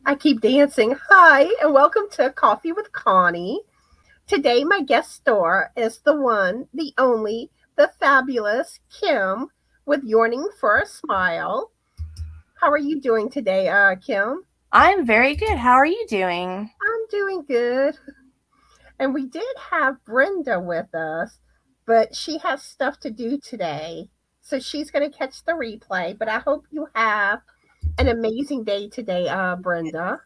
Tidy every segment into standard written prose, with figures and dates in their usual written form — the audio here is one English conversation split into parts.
I keep dancing. Hi, and welcome to Coffee with Connie. Today, my guest star is the one, the only, the fabulous Kim with Yarning for a Smile. How are you doing today, Kim? I'm very good. How are you doing? I'm doing good. And we did have Brenda with us, but she has stuff to do today. So she's going to catch the replay. But I hope you have an amazing day today, Brenda.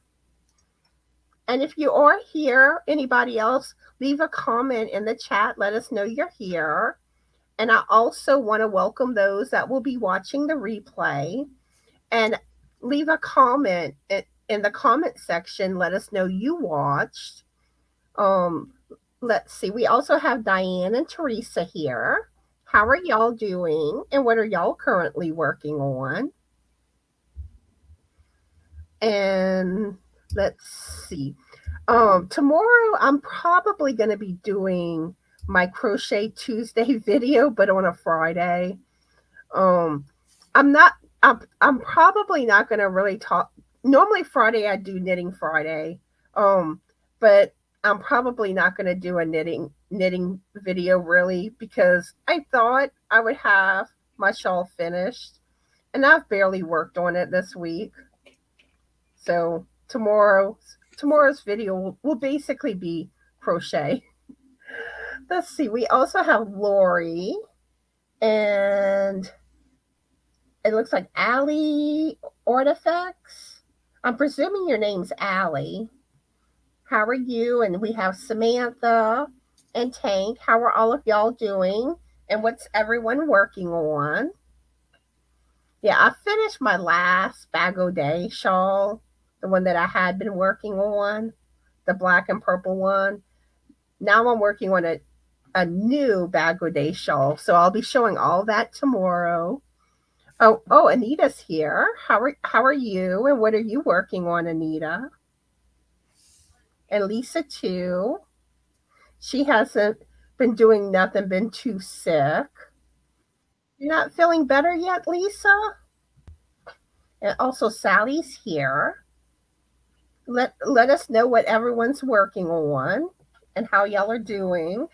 And if you are here, anybody else, leave a comment in the chat. Let us know you're here. And I also want to welcome those that will be watching the replay and leave a comment in the comment section. Let us know you watched. Um, let's see. We also have Diane and Teresa here. How are y'all doing? And what are y'all currently working on? And let's see. Tomorrow I'm probably going to be doing my Crochet Tuesday video, but on a Friday. Um, I'm not. I'm probably not going to really talk. Normally Friday I do knitting Friday, but I'm probably not going to do a knitting video really because I thought I would have my shawl finished, and I've barely worked on it this week. So tomorrow's video will basically be crochet. Let's see. We also have Lori and it looks like Allie Artifacts. I'm presuming your name's Allie. How are you? And we have Samantha and Tank. How are all of y'all doing? And what's everyone working on? Yeah, I finished my last Bag O' Day shawl, the one that I had been working on, the black and purple one. Now I'm working on a new Bag O' Day shawl. So I'll be showing all that tomorrow. Oh, Anita's here. How are you? And what are you working on, Anita? And Lisa too. She hasn't been doing nothing, been too sick. You're not feeling better yet, Lisa? And also Sally's here. Let us know what everyone's working on and how y'all are doing.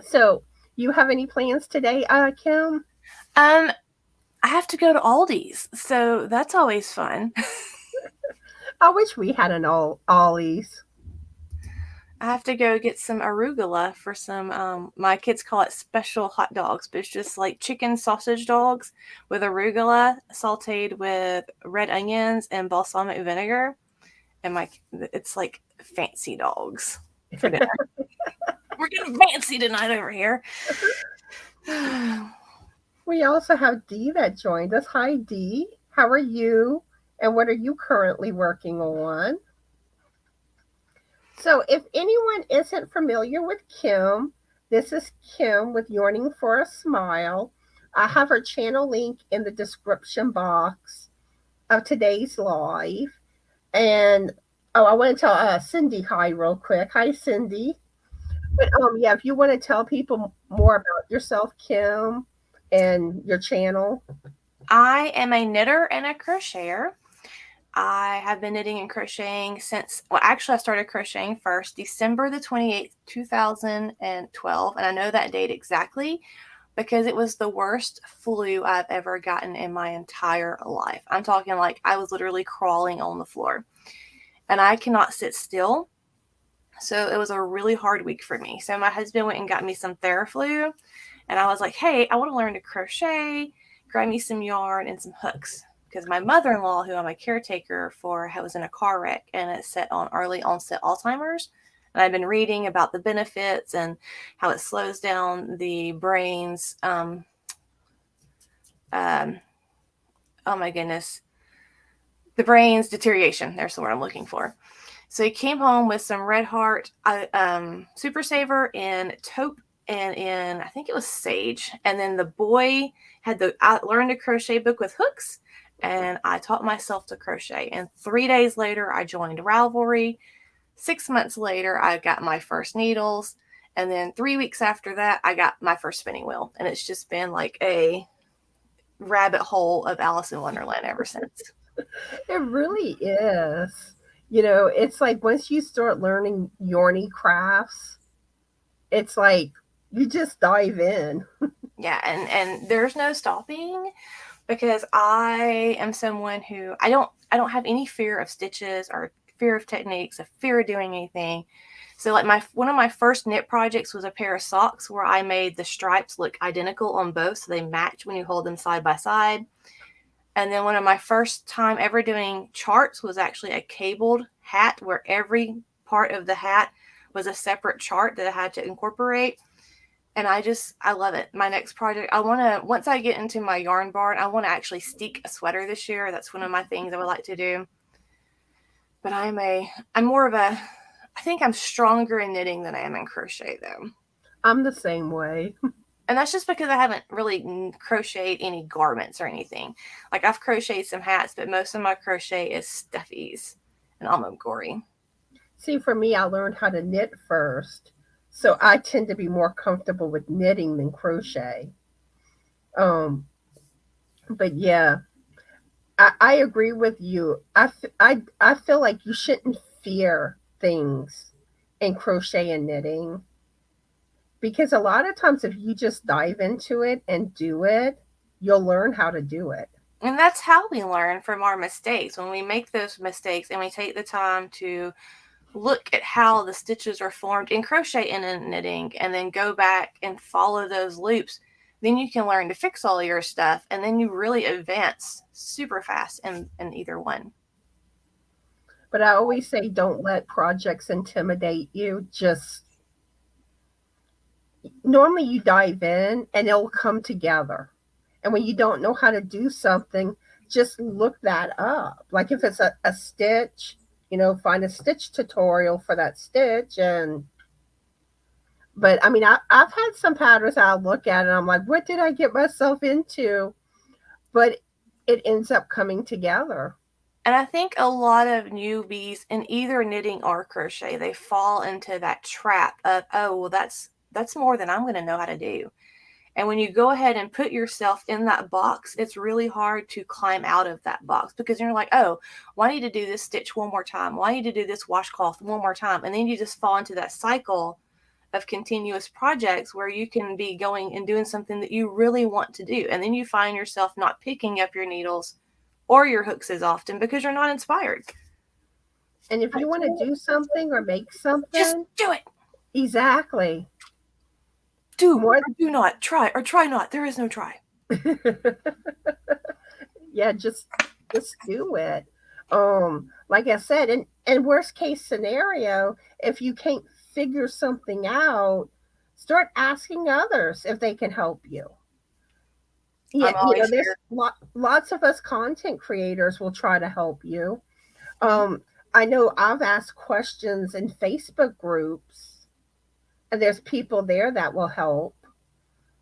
So, you have any plans today, Kim? Um, I have to go to Aldi's, so that's always fun. I wish we had an Ollie's. I have to go get some arugula for some. My kids call it special hot dogs, but it's just like chicken sausage dogs with arugula sautéed with red onions and balsamic vinegar, and it's like fancy dogs for dinner. We're getting fancy tonight over here. We also have Dee that joined us. Hi, Dee. How are you? And what are you currently working on? So, if anyone isn't familiar with Kim, this is Kim with Yarning for a Smile. I have her channel link in the description box of today's live. And I want to tell Sindy hi real quick. Hi, Sindy. But yeah, if you want to tell people more about yourself, Kim, and your channel. I am a knitter and a crocheter. I have been knitting and crocheting since, well, actually, I started crocheting first December the 28th, 2012. And I know that date exactly because it was the worst flu I've ever gotten in my entire life. I'm talking like I was literally crawling on the floor and I cannot sit still. So it was a really hard week for me. So my husband went and got me some Theraflu and I was like, hey, I want to learn to crochet, grab me some yarn and some hooks. Because my mother-in-law, who I'm a caretaker for, was in a car wreck and it's set on early onset Alzheimer's. And I've been reading about the benefits and how it slows down the brain's, oh my goodness, the brain's deterioration. There's the word I'm looking for. So he came home with some Red Heart, Super Saver in taupe and in, I think it was sage. And then the boy had the I Learned to Crochet book with hooks. And I taught myself to crochet. And 3 days later, I joined Ravelry. 6 months later, I got my first needles. And then 3 weeks after that, I got my first spinning wheel. And it's just been like a rabbit hole of Alice in Wonderland ever since. It really is. You know, it's like once you start learning Yarny crafts, it's like you just dive in. Yeah, and there's no stopping because I am someone who I don't have any fear of stitches or fear of techniques, a fear of doing anything. So like one of my first knit projects was a pair of socks where I made the stripes look identical on both so they match when you hold them side by side. And then one of my first time ever doing charts was actually a cabled hat where every part of the hat was a separate chart that I had to incorporate. And I love it. My next project, once I get into my yarn barn, I want to actually steek a sweater this year. That's one of my things I would like to do. But I'm more of a, I think I'm stronger in knitting than I am in crochet though. I'm the same way. And that's just because I haven't really crocheted any garments or anything. Like I've crocheted some hats, but most of my crochet is stuffies and almost gory. See, for me, I learned how to knit first. So I tend to be more comfortable with knitting than crochet. Um, but yeah, I agree with you. I feel like you shouldn't fear things in crochet and knitting because a lot of times if you just dive into it and do it, you'll learn how to do it. And that's how we learn from our mistakes. When we make those mistakes and we take the time to look at how the stitches are formed in crochet and in knitting and then go back and follow those loops, then you can learn to fix all your stuff and then you really advance super fast in either one. But I always say don't let projects intimidate you. Just normally you dive in and it'll come together. And when you don't know how to do something, just look that up. Like if it's a stitch, find a stitch tutorial for that stitch. But I mean, I've had some patterns I'll look at and I'm like, what did I get myself into? But it ends up coming together. And I think a lot of newbies in either knitting or crochet, they fall into that trap of, oh, well, that's more than I'm going to know how to do. And when you go ahead and put yourself in that box, it's really hard to climb out of that box because you're like, oh, well, I need to do this stitch one more time. Well, I need to do this washcloth one more time. And then you just fall into that cycle of continuous projects where you can be going and doing something that you really want to do. And then you find yourself not picking up your needles or your hooks as often because you're not inspired. And if you want to do something or make Just something, do it. exactly. Do or do not. Try or try not. There is no try. Yeah, just do it. Like I said, and worst case scenario, if you can't figure something out, start asking others if they can help you. Yeah, I'm always there's here. lots of us content creators will try to help you. I know I've asked questions in Facebook groups, and there's people there that will help.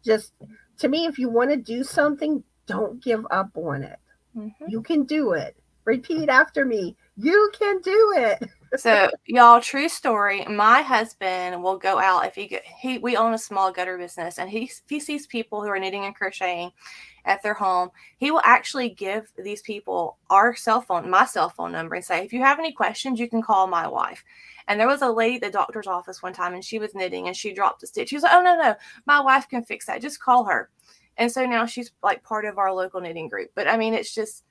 Just to me, if you want to do something, don't give up on it. Mm-hmm. You can do it. Repeat after me. You can do it. So, y'all, true story. My husband will go out if we own a small gutter business, and if he sees people who are knitting and crocheting at their home, he will actually give these people my cell phone number, and say, if you have any questions, you can call my wife. And there was a lady at the doctor's office one time, and she was knitting, and she dropped a stitch. She was like, oh, no, my wife can fix that. Just call her. And so now she's like part of our local knitting group. But I mean, it's just,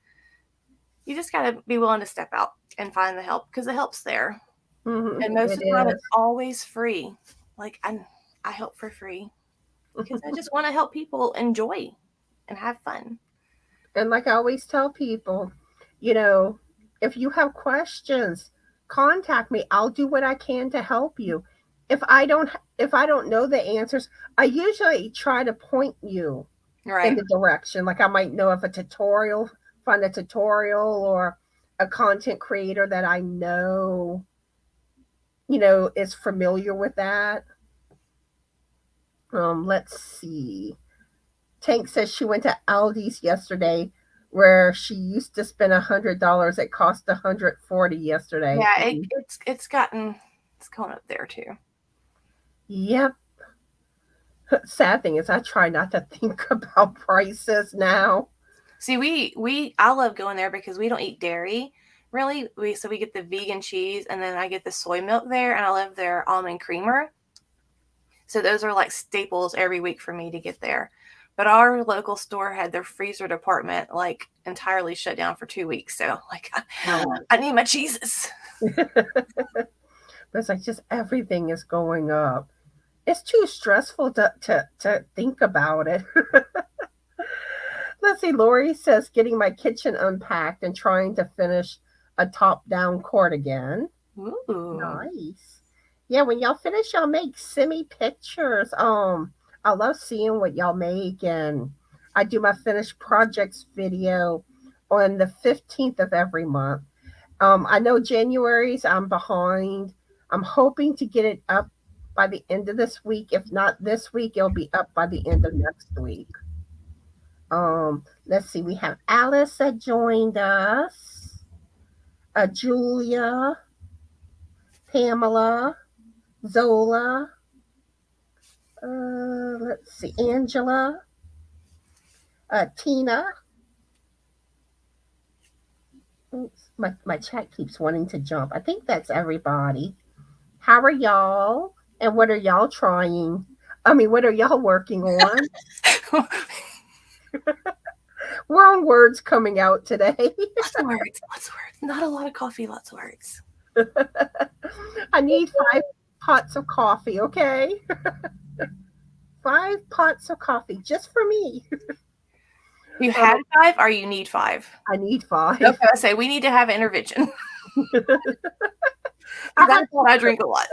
you just got to be willing to step out and find the help because the help's there. Mm-hmm. And most It of the time, is. it's always free. Like, I help for free because I just want to help people enjoy and have fun. And like I always tell people, if you have questions, contact me. I'll do what I can to help you. If I don't know the answers, I usually try to point you Right. in the direction. Like I might know of find a tutorial or a content creator that I know, is familiar with that. Let's see. Tank says she went to Aldi's yesterday where she used to spend $100. It cost $140 yesterday. Yeah, it's going up there too. Yep. Sad thing is I try not to think about prices now. See, I love going there because we don't eat dairy. Really, we get the vegan cheese, and then I get the soy milk there, and I love their almond creamer. So those are like staples every week for me to get there. But our local store had their freezer department like entirely shut down for 2 weeks. So like, I need my cheeses. It's like just everything is going up. It's too stressful to think about it. Let's see. Lori says getting my kitchen unpacked and trying to finish a top-down cardigan. Ooh. Nice. Yeah, when y'all finish, y'all make semi pictures. I love seeing what y'all make, and I do my finished projects video on the 15th of every month. I know January's I'm behind. I'm hoping to get it up by the end of this week. If not this week, it'll be up by the end of next week. Let's see. We have Alice that joined us. Julia, Pamela, Zola. Let's see. Angela, Tina. Oops, my chat keeps wanting to jump. I think that's everybody. How are y'all? And what are y'all trying? I mean, what are y'all working on? Wrong words coming out today. Lots of words. Not a lot of coffee, lots of words. I need 5 pots of coffee, okay? 5 pots of coffee just for me. You had 5 or you need 5? I need 5. Okay, I say we need to have intervention. I drink a lot.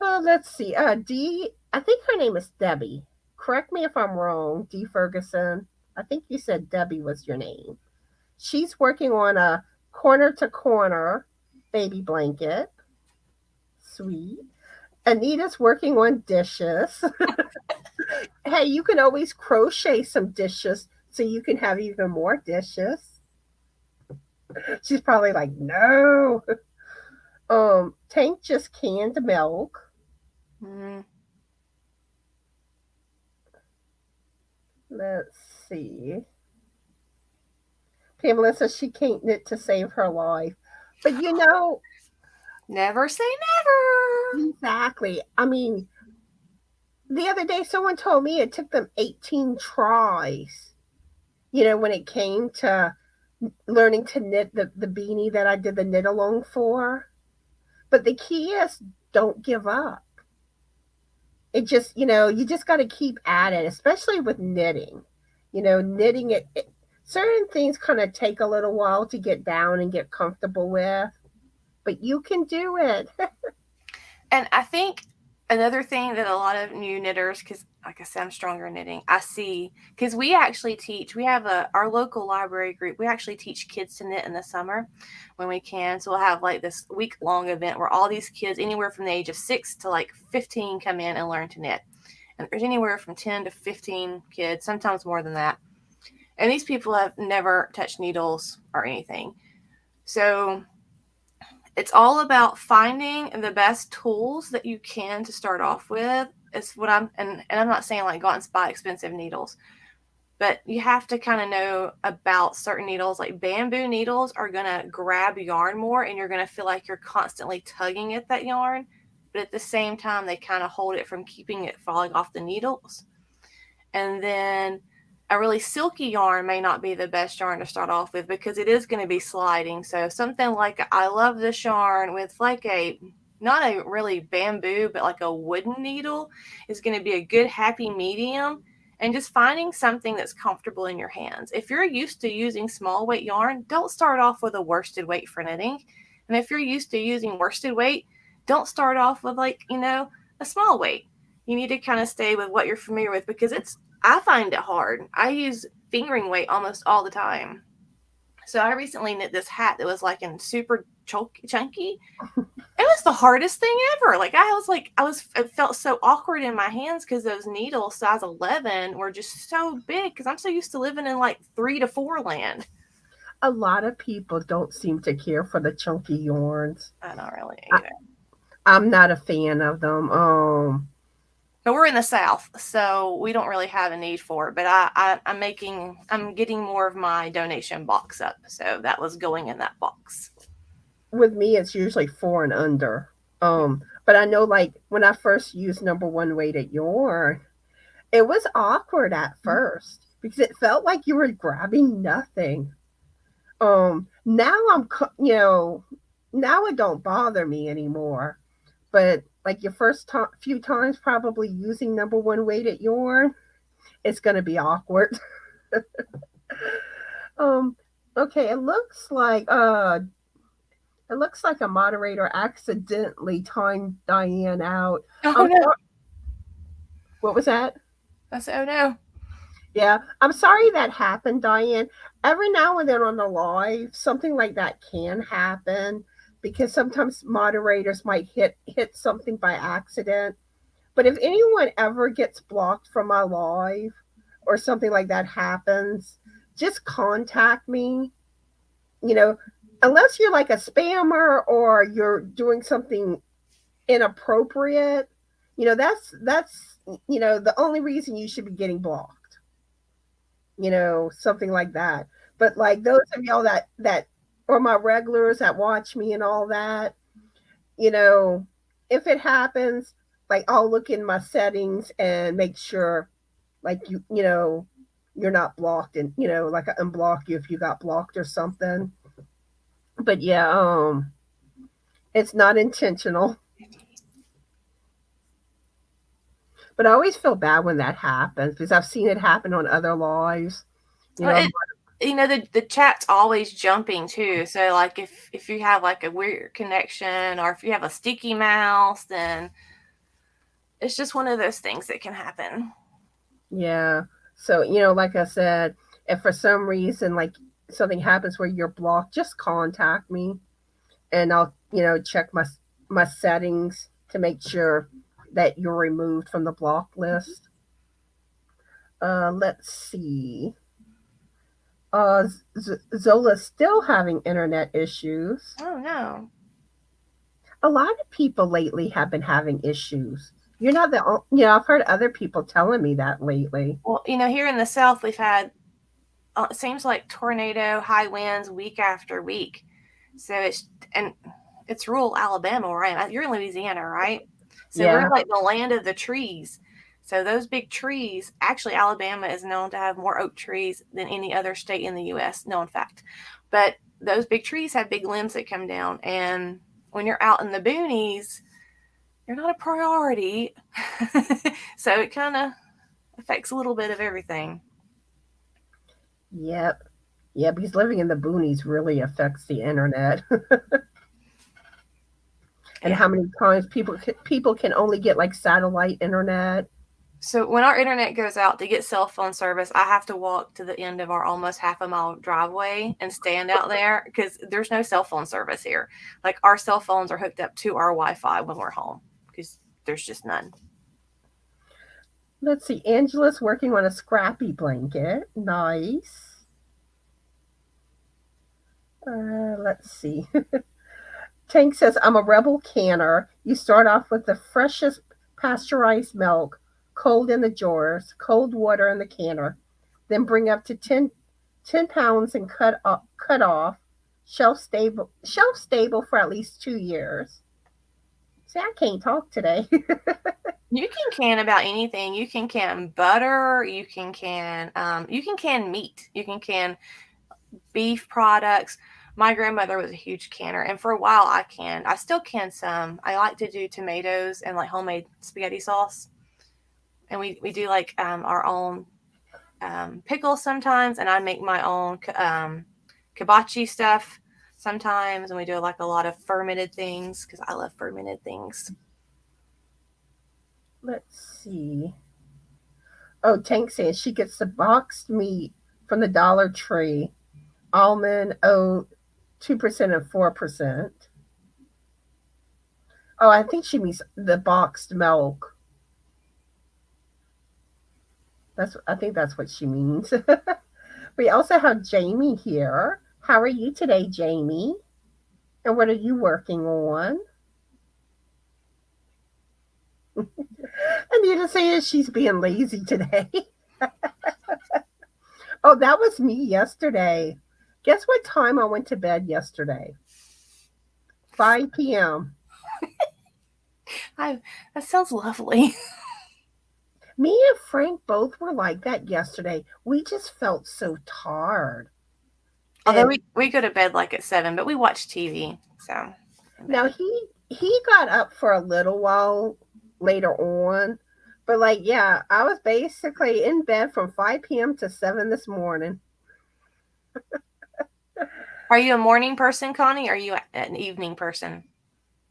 Let's see. D, I think her name is Debbie. Correct me if I'm wrong, D. Ferguson. I think you said Debbie was your name. She's working on a corner to corner baby blanket. Sweet. Anita's working on dishes. Hey, you can always crochet some dishes so you can have even more dishes. She's probably like, no. Tank just canned milk. Let's see. Pamela says she can't knit to save her life. But never say never. Exactly. I mean, the other day someone told me it took them 18 tries, when it came to learning to knit the beanie that I did the knit along for. But the key is don't give up. It just, you just got to keep at it, especially with knitting. Knitting certain things kind of take a little while to get down and get comfortable with, but you can do it. And I think another thing that a lot of new knitters, because like I said, I'm stronger in knitting, I see, because we actually teach, we have our local library group, we actually teach kids to knit in the summer when we can. So we'll have like this week-long event where all these kids, anywhere from the age of 6 to like 15, come in and learn to knit. And there's anywhere from 10 to 15 kids, sometimes more than that. And these people have never touched needles or anything. So it's all about finding the best tools that you can to start off with. It's what and I'm not saying like go out and buy expensive needles, but you have to kind of know about certain needles. Like bamboo needles are going to grab yarn more, and you're going to feel like you're constantly tugging at that yarn. But at the same time, they kind of hold it from keeping it falling off the needles. And then a really silky yarn may not be the best yarn to start off with because it is going to be sliding. So something like, I love this yarn with like not a really bamboo, but like a wooden needle is going to be a good happy medium. And just finding something that's comfortable in your hands. If you're used to using small weight yarn, don't start off with a worsted weight for knitting. And if you're used to using worsted weight, don't start off with like, a small weight. You need to kind of stay with what you're familiar with because I find it hard. I use fingering weight almost all the time. So I recently knit this hat that was like in super chunky. It was the hardest thing ever. Like it felt so awkward in my hands because those needles size 11 were just so big because I'm so used to living in like 3 to 4 land. A lot of people don't seem to care for the chunky yarns. I don't really either. I'm not a fan of them. But we're in the South, so we don't really have a need for it. But I'm getting more of my donation box up, so that was going in that box. With me, it's usually 4 and under. But I know, like, when I first used number one weighted yarn, it was awkward at first because it felt like you were grabbing nothing. Now now it don't bother me anymore. But like your first few times, probably using number one weighted yarn, it's gonna be awkward. um, okay, it looks like a moderator accidentally timed Diane out. Oh no! What was that? I said, oh no. Yeah, I'm sorry that happened, Diane. Every now and then on the live, something like that can happen because sometimes moderators might hit something by accident. But if anyone ever gets blocked from my live or something like that happens, just contact me. You know, unless you're like a spammer or you're doing something inappropriate, that's the only reason you should be getting blocked. Something like that. But like those of y'all that or my regulars that watch me and all that, if it happens, like I'll look in my settings and make sure like you're not blocked, and like I unblock you if you got blocked or something. But yeah, it's not intentional. But I always feel bad when that happens because I've seen it happen on other lives. The chat's always jumping too. So like if you have like a weird connection or if you have a sticky mouse, then it's just one of those things that can happen. Yeah. So, like I said, if for some reason like something happens where you're blocked, just contact me and I'll, check my settings to make sure that you're removed from the block list. Let's see. Zola's still having internet issues. Oh no. A lot of people lately have been having issues. You're not the only, I've heard other people telling me that lately. Well, here in the South, we've had, it seems like tornado high winds week after week. So it's rural Alabama, right? You're in Louisiana, right? So Yeah. we're like the land of the trees. So those big trees, actually Alabama is known to have more oak trees than any other state in the U.S., known fact. But those big trees have big limbs that come down. And when you're out in the boonies, you're not a priority. So it kind of affects a little bit of everything. Yep. Yeah, because living in the boonies really affects the internet. And how many times people can only get like satellite internet. So when our internet goes out to get cell phone service, I have to walk to the end of our almost half a mile driveway and stand out there because there's no cell phone service here. Like our cell phones are hooked up to our Wi-Fi when we're home because there's just none. Let's see. Angela's working on a scrappy blanket. Nice. Let's see. Tank says, I'm a rebel canner. You start off with the freshest pasteurized milk, cold in the jars, cold water in the canner. Then bring up to 10 pounds and cut off. Shelf stable for at least 2 years. See, I can't talk today. You can can about anything. You can can butter. You can can meat. You can can beef products. My grandmother was a huge canner, and for a while I still can some. I like to do tomatoes and like homemade spaghetti sauce, and we do like our own pickles sometimes, and I make my own kibachi stuff sometimes, and we do like a lot of fermented things because I love fermented things. Let's see. Oh, Tank says she gets the boxed meat from the Dollar Tree. Almond, oat, 2% and 4%. Oh, I think she means the boxed milk. I think that's what she means. We also have Jamie here. How are you today, Jamie? And what are you working on? And Anita says she's being lazy today. Oh, that was me yesterday. Guess what time I went to bed yesterday? 5 p.m. That sounds lovely. Me and Frank both were like that yesterday. We just felt so tired. Although we go to bed like at 7, but we watch TV. So now he got up for a little while later on, but like yeah, I was basically in bed from 5 p.m. to 7 this morning. Are you a morning person, Connie? Or are you an evening person?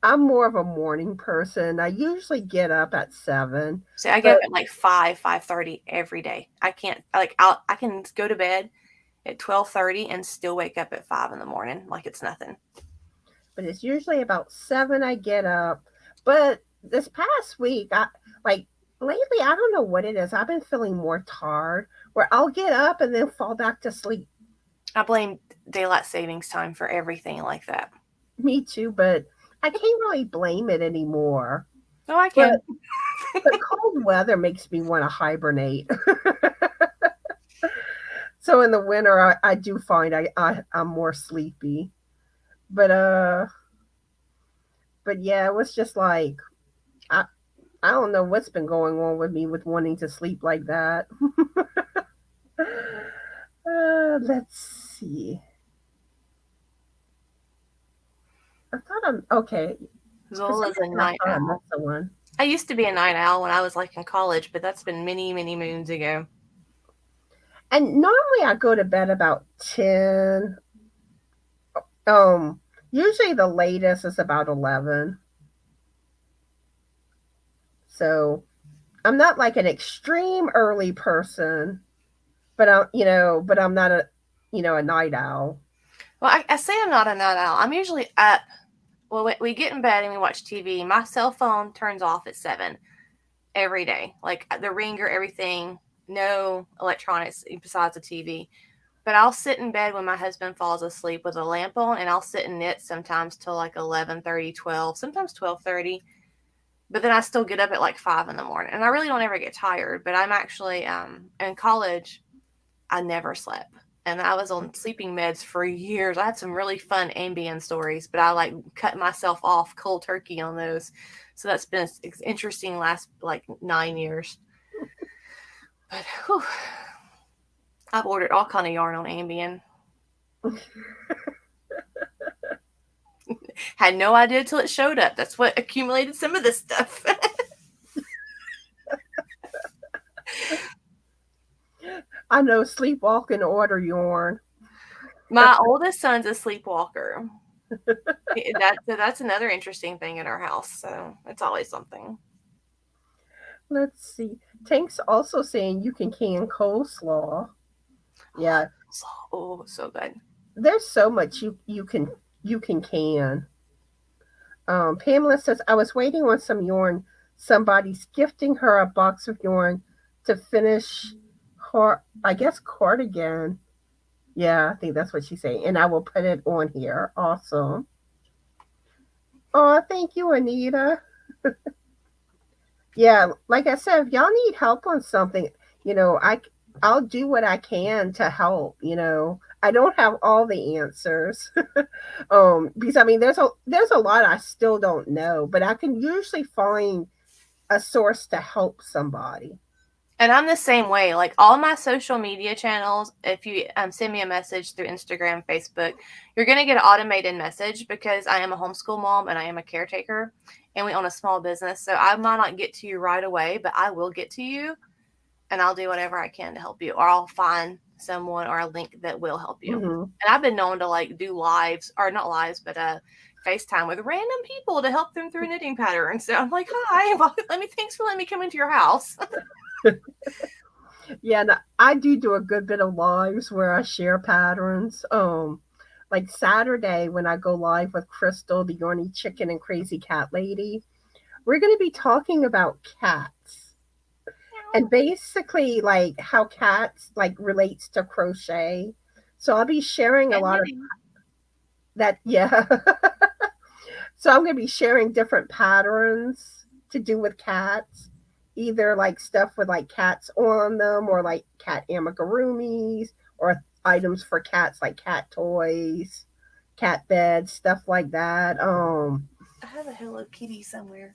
I'm more of a morning person. I usually get up at 7. So I get up at like 5:30 every day. I can't I can go to bed at 12:30 and still wake up at 5 in the morning like it's nothing. But it's usually about 7 I get up. But this past week, lately, I don't know what it is. I've been feeling more tired where I'll get up and then fall back to sleep. I blame daylight savings time for everything like that. Me too, but I can't really blame it anymore. Oh, I can. But cold weather makes me want to hibernate. So in the winter, I do find I'm more sleepy. But yeah, it was just like I don't know what's been going on with me with wanting to sleep like that. Let's see. I thought I'm okay. Zola's a night owl. That's the one. I used to be a night owl when I was like in college, but that's been many, many moons ago. And normally I go to bed about 10. Usually the latest is about 11. So I'm not like an extreme early person, but I'm not a night owl. Well, I say I'm not a night owl. I'm usually up. Well, we get in bed and we watch TV. My cell phone turns off at 7 every day. Like the ringer, everything, no electronics besides the TV. But I'll sit in bed when my husband falls asleep with a lamp on, and I'll sit and knit sometimes till like 11:30, 12, sometimes 12:30. But then I still get up at like 5 in the morning. And I really don't ever get tired. But I'm actually, in college, I never slept. And I was on sleeping meds for years. I had some really fun Ambien stories, but I like cut myself off cold turkey on those. So that's been an interesting last like 9 years. But whew, I've ordered all kind of yarn on Ambien. Had no idea till it showed up. That's what accumulated some of this stuff. I know sleepwalking order yarn. My oldest son's a sleepwalker. That's another interesting thing in our house. So it's always something. Let's see. Tank's also saying you can can coleslaw. Yeah. Oh, so good. There's so much you can can. Pamela says I was waiting on some yarn. Somebody's gifting her a box of yarn to finish her, I guess, cardigan. Yeah, I think that's what she's saying. And I will put it on here. Awesome. Oh, thank you, Anita. Yeah, like I said, if y'all need help on something, I'll do what I can to help. I don't have all the answers. Because I mean there's a lot I still don't know, but I can usually find a source to help somebody. And I'm the same way. Like all my social media channels, if you send me a message through Instagram, Facebook, you're going to get an automated message because I am a homeschool mom and I am a caretaker and we own a small business. So I might not get to you right away, but I will get to you and I'll do whatever I can to help you, or I'll find someone or a link that will help you. Mm-hmm. And I've been known to like do lives, or not lives, but FaceTime with random people to help them through knitting patterns. So I'm like, hi, well, thanks for letting me come into your house. Yeah, and I do a good bit of lives where I share patterns. Like Saturday when I go live with Crystal, the Yarny Chicken and Crazy Cat Lady, we're going to be talking about cats and basically like how cats like relates to crochet. So I'll be sharing a lot of that. Yeah. So I'm going to be sharing different patterns to do with cats. either like stuff with like cats on them or like cat amigurumis or items for cats like cat toys, cat beds, stuff like that. I have a Hello Kitty somewhere.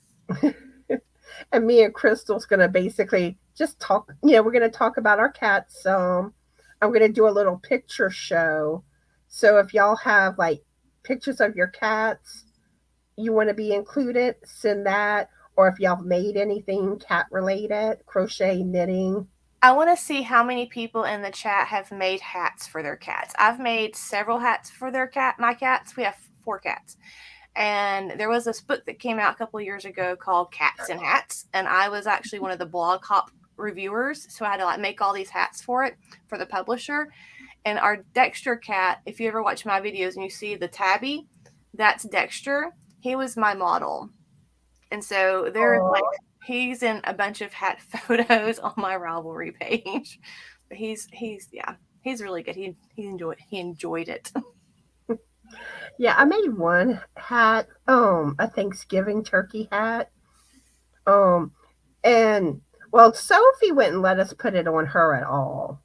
And me and Crystal's gonna basically just talk. We're gonna talk about our cats. I'm gonna do a little picture show. So if y'all have like pictures of your cats you want to be included, send that. Or if y'all made anything cat related, crochet, knitting. I want to see how many people in the chat have made hats for their cats. I've made several hats for my cats. We have 4 cats. And there was this book that came out a couple of years ago called Cats and Hats. And I was actually one of the blog hop reviewers. So I had to like make all these hats for the publisher. And our Dexter cat, if you ever watch my videos and you see the tabby, that's Dexter. He was my model. And so there's like, he's in a bunch of hat photos on my Ravelry page. But he's really good. He enjoyed it. Yeah, I made one hat, a Thanksgiving turkey hat. And well, Sophie wouldn't let us put it on her at all.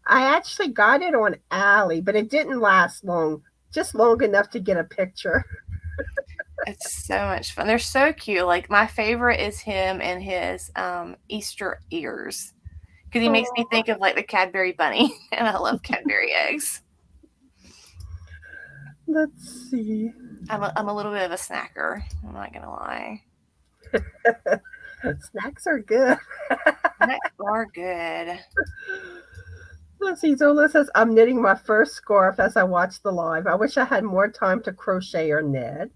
I actually got it on Allie, but it didn't last long, just long enough to get a picture. It's so much fun. They're so cute. Like my favorite is him and his Easter ears. Because he makes me think of like the Cadbury bunny. And I love Cadbury eggs. Let's see. I'm a little bit of a snacker. I'm not gonna lie. Snacks are good. Snacks are good. Let's see. Zola says, I'm knitting my first scarf as I watch the live. I wish I had more time to crochet or knit.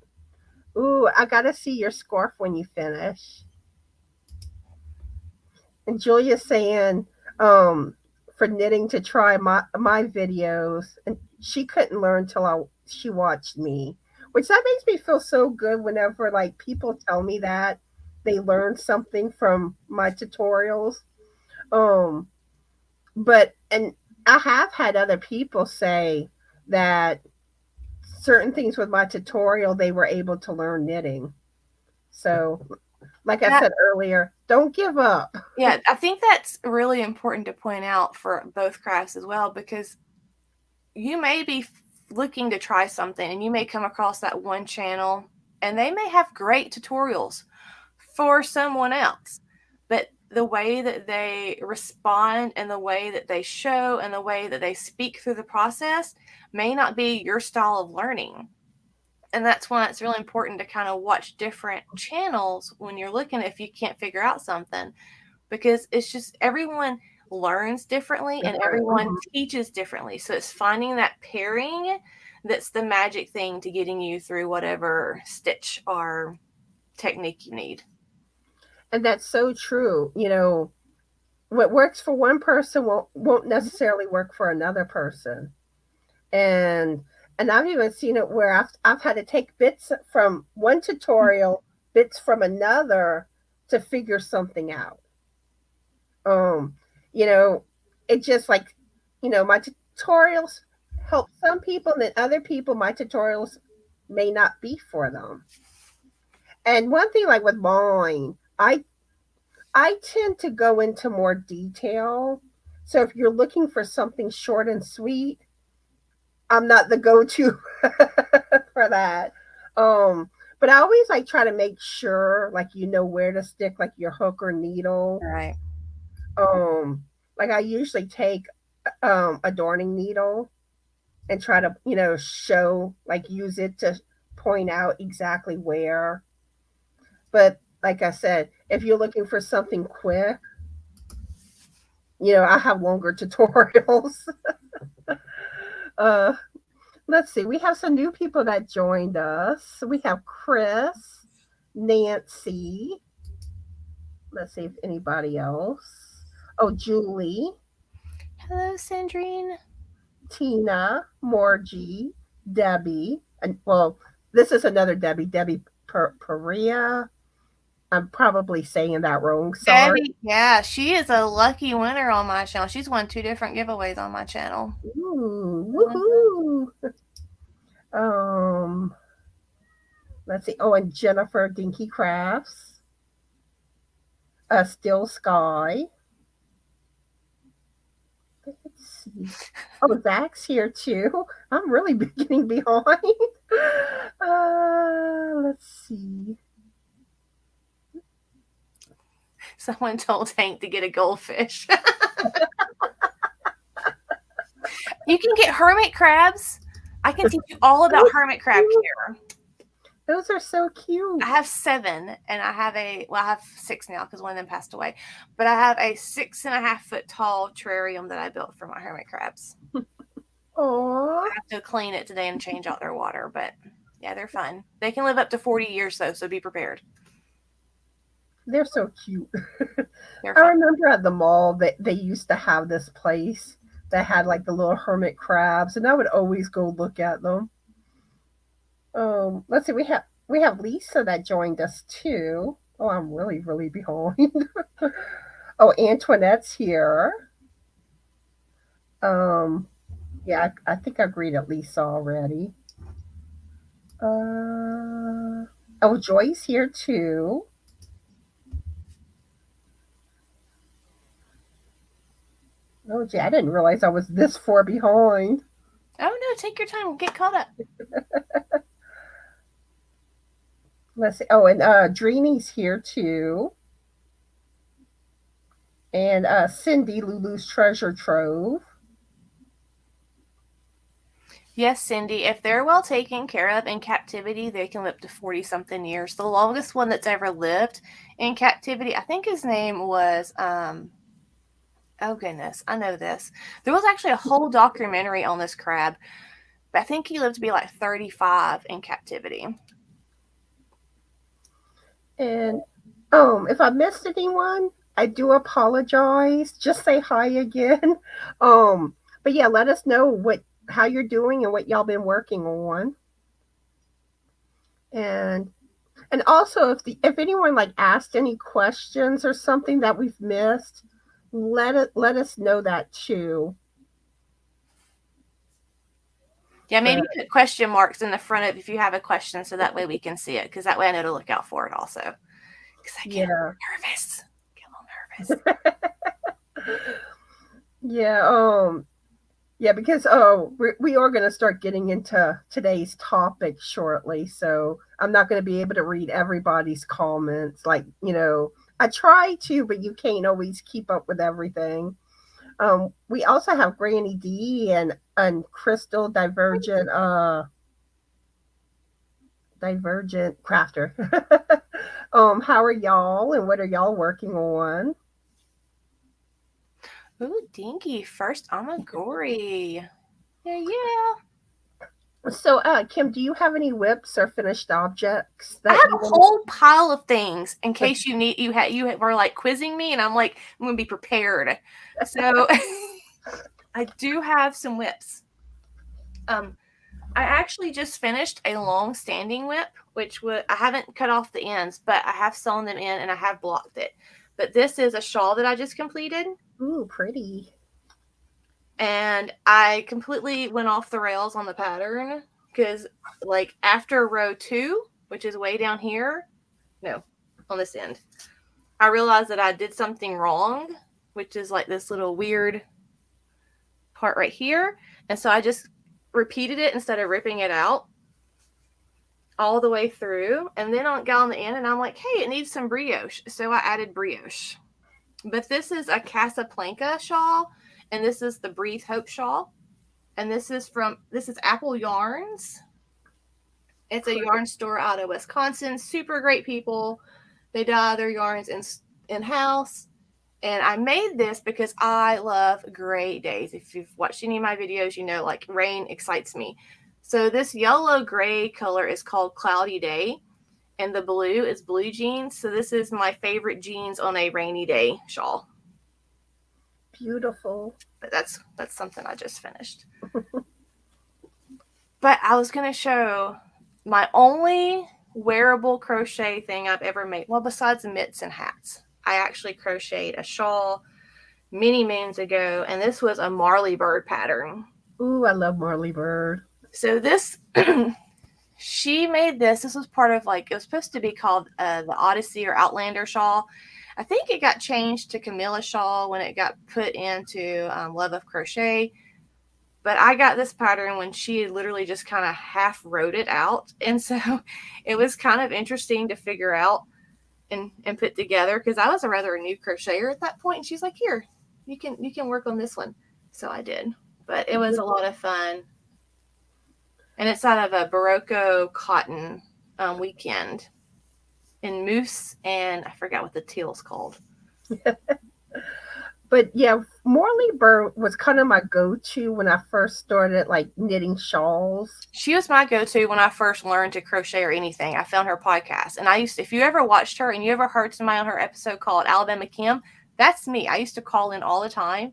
Ooh, I gotta see your scarf when you finish. And Julia's saying, for knitting to try my videos, and she couldn't learn till she watched me, which that makes me feel so good whenever like people tell me that they learned something from my tutorials. But and I have had other people say that certain things with my tutorial they were able to learn knitting. So like I said earlier, don't give up. Yeah, I think that's really important to point out for both crafts as well, because you may be looking to try something and you may come across that one channel and they may have great tutorials for someone else, but the way that they respond and the way that they show and the way that they speak through the process may not be your style of learning. And that's why it's really important to kind of watch different channels when you're looking if you can't figure out something, because it's just everyone learns differently and everyone teaches differently. So it's finding that pairing that's the magic thing to getting you through whatever stitch or technique you need. And that's so true. What works for one person won't necessarily work for another person. And I've even seen it where I've had to take bits from one tutorial, bits from another to figure something out. It just like, my tutorials help some people, and then other people, my tutorials may not be for them. And one thing like with mine, I tend to go into more detail. So if you're looking for something short and sweet, I'm not the go-to for that. But I always like try to make sure like where to stick like your hook or needle. Right. Like I usually take a darning needle and try to show like use it to point out exactly where. But like I said, if you're looking for something quick, I have longer tutorials. Let's see. We have some new people that joined us. We have Chris, Nancy. Let's see if anybody else. Oh, Julie. Hello, Sandrine. Tina, Morgie, Debbie. And well, this is another Debbie. Debbie Perea. I'm probably saying that wrong. Sorry. Debbie, yeah, she is a lucky winner on my channel. She's won 2 different giveaways on my channel. Ooh, woohoo! Let's see. Oh, and Jennifer Dinky Crafts. A Still Sky. Let's see. Oh, Zach's here too. I'm really getting behind. Let's see. Someone told Hank to get a goldfish. You can get hermit crabs. I can teach you all about hermit crab care. Those are so cute. I have 7, and I have 6 now because one of them passed away. But I have a 6.5 foot tall terrarium that I built for my hermit crabs. Aww. I have to clean it today and change out their water, but yeah, they're fun. They can live up to 40 years though, so be prepared. They're so cute. I remember at the mall that they used to have this place that had like the little hermit crabs, and I would always go look at them. Let's see, we have Lisa that joined us too. Oh, I'm really behind. Oh, Antoinette's here. Yeah, I think I greeted Lisa already. Oh, Joy's here too. Oh, gee, I didn't realize I was this far behind. Oh no, take your time, get caught up. Let's see. Oh, and Dreeny's here too. And Sindy, Lulu's Treasure Trove. Yes, Cindy, if they're well taken care of in captivity, they can live up to 40-something years. The longest one that's ever lived in captivity, I think his name was, oh goodness, I know this. There was actually a whole documentary on this crab, but I think he lived to be like 35 in captivity. And if I missed anyone, I do apologize. Just say hi again. But yeah, let us know how you're doing and what y'all been working on. And also if anyone like asked any questions or something that we've missed, let us know that too. Yeah, maybe put question marks in the front of if you have a question, so that way we can see it, because that way I know to look out for it also. Because I get nervous. Get a little nervous. Yeah, because we are going to start getting into today's topic shortly, so I'm not going to be able to read everybody's comments. Like, I try to, but you can't always keep up with everything. We also have Granny D and Crystal Divergent Crafter. How are y'all, and what are y'all working on? Ooh, Dinky, first Amagori. Yeah. So, Kim, do you have any whips or finished objects? I have a whole pile of things in case you were like quizzing me, and I'm like, I'm going to be prepared. So I do have some whips. I actually just finished a long-standing whip, which I haven't cut off the ends, but I have sewn them in and I have blocked it. But this is a shawl that I just completed. Ooh, pretty. And I completely went off the rails on the pattern because, like, after row 2, which is way down here, no, on this end, I realized that I did something wrong, which is like this little weird part right here. And so I just repeated it instead of ripping it out all the way through. And then I got on the end and I'm like, hey, it needs some brioche. So I added brioche. But this is a Casablanca shawl. And this is the Breathe Hope shawl. And this is Apple Yarns. It's a yarn store out of Wisconsin. Super great people. They dye their yarns in-house. And I made this because I love gray days. If you've watched any of my videos, you know, like, rain excites me. So this yellow gray color is called Cloudy Day. And the blue is blue jeans. So this is my favorite jeans on a rainy day shawl. Beautiful. But that's something I just finished. But I was going to show my only wearable crochet thing I've ever made. Well, besides mitts and hats. I actually crocheted a shawl many moons ago, and this was a Marley Bird pattern. Ooh, I love Marley Bird. So this, she made this. This was part of, like, it was supposed to be called the Odyssey or Outlander shawl. I think it got changed to Camilla Shawl when it got put into Love of Crochet. But I got this pattern when she literally just kind of half wrote it out. And so it was kind of interesting to figure out and put together, because I was a rather new crocheter at that point. And she's like, here, you can work on this one. So I did. But it was a lot of fun. And it's out of a Barocco cotton weekend in mousse, and I forgot what the teal's called. But yeah, Morley Burr was kind of my go-to when I first started like knitting shawls. She was my go-to when I first learned to crochet or anything. I found her podcast, and I used to, if you ever watched her and you ever heard somebody on her episode called Alabama Kim, that's me. I used to call in all the time,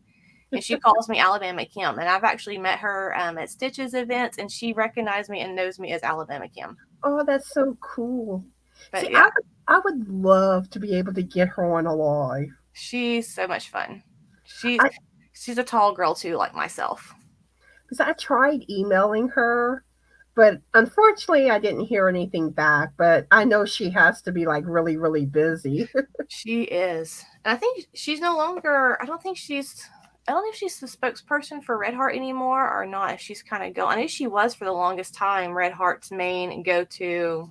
and she calls me Alabama Kim. And I've actually met her at Stitch's events, and she recognized me and knows me as Alabama Kim. Oh, that's so cool. But see, yeah, I would love to be able to get her on a live. She's so much fun. She's a tall girl too, like myself. Because I tried emailing her, but unfortunately I didn't hear anything back. But I know she has to be like really, really busy. She is. And I think she's no longer, I don't know if she's the spokesperson for Red Heart anymore or not, if she's kind of gone. I know she was for the longest time Red Heart's main go-to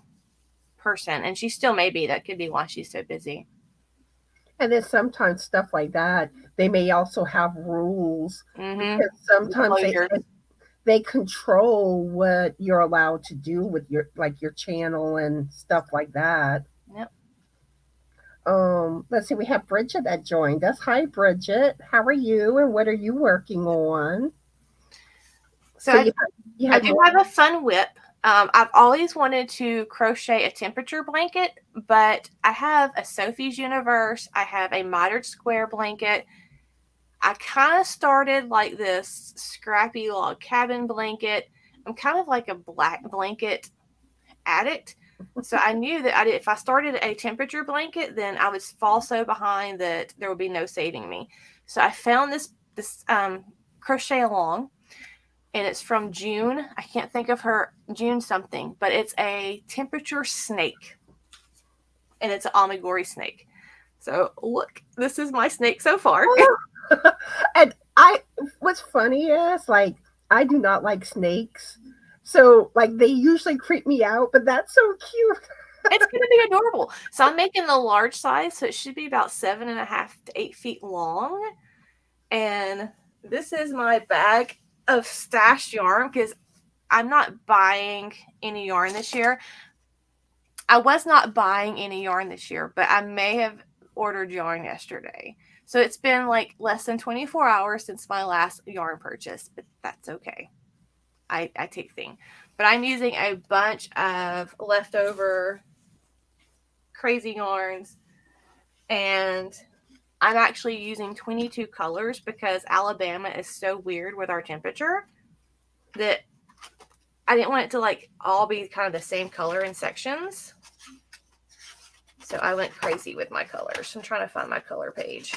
person, and she still may be. That could be why she's so busy. And then sometimes stuff like that, they may also have rules. Mm-hmm. Because sometimes they control what you're allowed to do with your channel and stuff like that. Yep. Let's see, we have Bridget that joined us. Hi, Bridget. How are you, and what are you working on? So I do have a fun whip. I've always wanted to crochet a temperature blanket, but I have a Sophie's Universe. I have a mitered square blanket. I kind of started like this scrappy log cabin blanket. I'm kind of like a black blanket addict. So I knew that if I started a temperature blanket, then I would fall so behind that there would be no saving me. So I found this crochet along. And it's from June. I can't think of her, June something, but it's a temperature snake. And it's an Amigori snake. So look, this is my snake so far. And what's funny is, like, I do not like snakes. So, like, they usually creep me out, but that's so cute. It's going to be adorable. So I'm making the large size, so it should be about 7.5 to 8 feet long. And this is my bag of stashed yarn, because I'm not buying any yarn this year. I was not buying any yarn this year, but I may have ordered yarn yesterday. So it's been like less than 24 hours since my last yarn purchase, but that's okay. I take things. But I'm using a bunch of leftover crazy yarns, and I'm actually using 22 colors because Alabama is so weird with our temperature that I didn't want it to like all be kind of the same color in sections. So I went crazy with my colors. I'm trying to find my color page.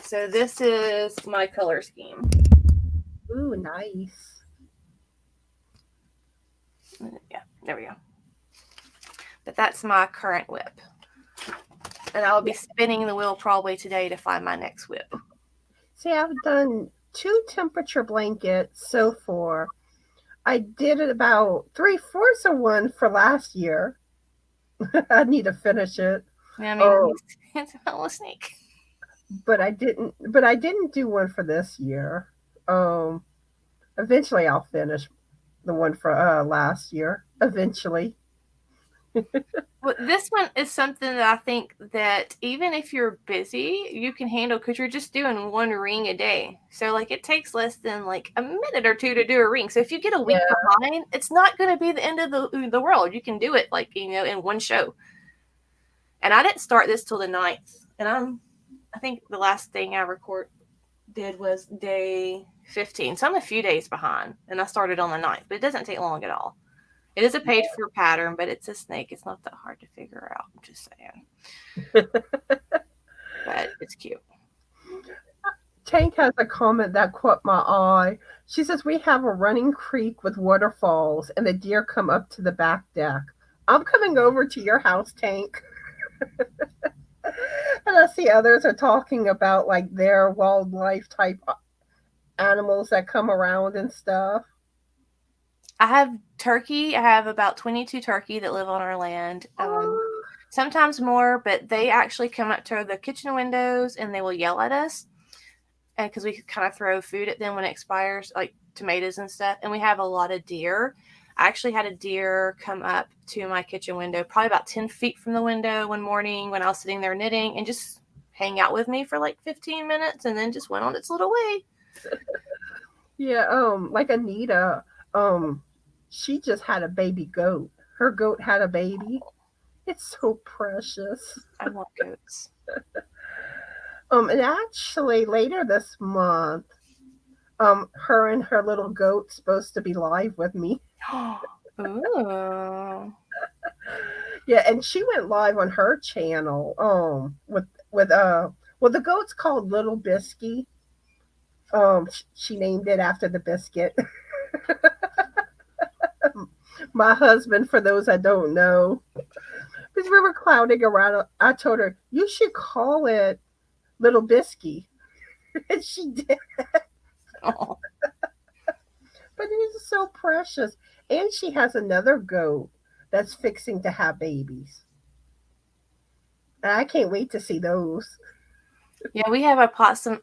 So this is my color scheme. Ooh, nice. Yeah, there we go. But that's my current whip. And I'll be spinning the wheel probably today to find my next whip. See, I've done 2 temperature blankets so far. I did about 3/4 of one for last year. I need to finish it. Yeah, I mean, it's a little snake. But I didn't do one for this year. Eventually I'll finish the one for last year. Eventually. Well, this one is something that I think that even if you're busy, you can handle, because you're just doing one ring a day. So like it takes less than like a minute or two to do a ring. So if you get a week behind, it's not going to be the end of the world. You can do it like, in one show. And I didn't start this till the 9th. And I think the last thing I did was day 15. So I'm a few days behind, and I started on the 9th, but it doesn't take long at all. It is a paid for pattern, but it's a snake. It's not that hard to figure out. I'm just saying. But it's cute. Tank has a comment that caught my eye. She says, we have a running creek with waterfalls, and the deer come up to the back deck. I'm coming over to your house, Tank. And I see others are talking about like their wildlife type animals that come around and stuff. I have turkey. I have about 22 turkey that live on our land. Oh, Sometimes more, but they actually come up to the kitchen windows and they will yell at us. And because we kind of throw food at them when it expires, like tomatoes and stuff. And we have a lot of deer. I actually had a deer come up to my kitchen window, probably about 10 feet from the window one morning when I was sitting there knitting, and just hang out with me for like 15 minutes and then just went on its little way. yeah. Like Anita, she just had a baby goat. Her goat had a baby. It's so precious. I love goats. And actually later this month, her and her little goat supposed to be live with me. Ooh. Yeah, and she went live on her channel. With well, the goat's called Little Bisky. She named it after the biscuit. My husband, for those that don't know, because we were clowning around, I told her you should call it Little Bisky, and she did. Oh. But it is so precious, and she has another goat that's fixing to have babies. And I can't wait to see those. Yeah, we have our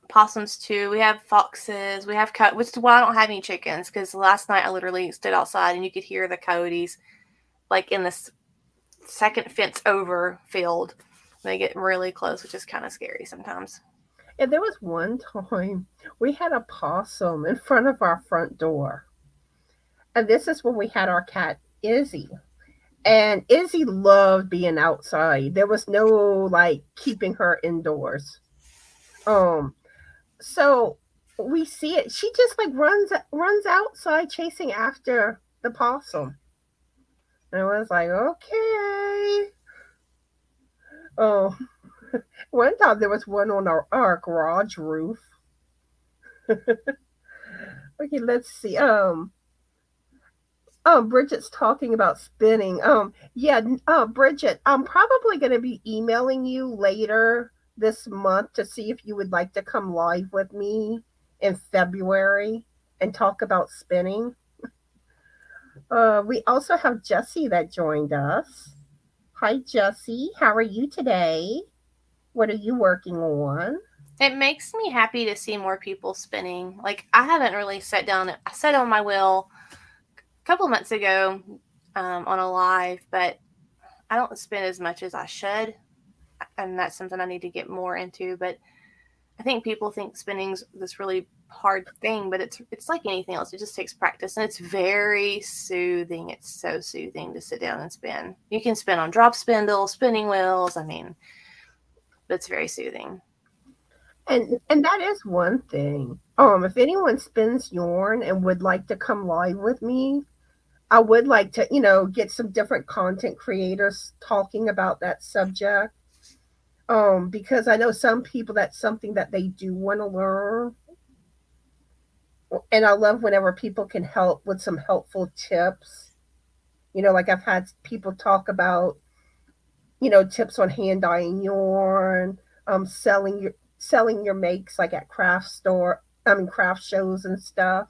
possums too. We have foxes. We have which is why I don't have any chickens, because last night I literally stood outside and you could hear the coyotes like in this second fence over field. They get really close, which is kind of scary sometimes. And there was one time we had a possum in front of our front door. And this is when we had our cat Izzy. And Izzy loved being outside. There was no like keeping her indoors. So we see it. She just like runs outside chasing after the possum. And I was like, okay. Oh, one time there was one on our garage roof. Okay, let's see. Bridget's talking about spinning. Yeah, Bridget, I'm probably going to be emailing you later this month to see if you would like to come live with me in February and talk about spinning. We also have Jessie that joined us. Hi, Jessie. How are you today? What are you working on? It makes me happy to see more people spinning. Like, I haven't really sat down. I sat on my wheel a couple of months ago on a live, but I don't spin as much as I should. And that's something I need to get more into. But I think people think spinning's this really hard thing, but it's like anything else. It just takes practice, and it's very soothing. It's so soothing to sit down and spin. You can spin on drop spindles, spinning wheels. I mean, it's very soothing. And that is one thing. If anyone spins yarn and would like to come live with me, I would like to, get some different content creators talking about that subject. Because I know some people that's something that they do want to learn. And I love whenever people can help with some helpful tips. Like I've had people talk about, tips on hand dyeing yarn, selling your makes like at craft shows and stuff.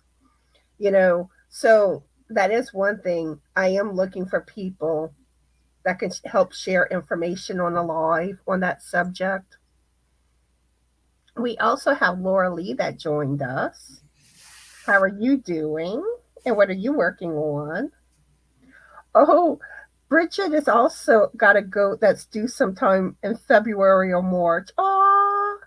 So that is one thing. I am looking for people that can help share information on the live on that subject. We also have Lorele that joined us. How are you doing? And what are you working on? Oh, Bridget has also got a goat that's due sometime in February or March. Oh,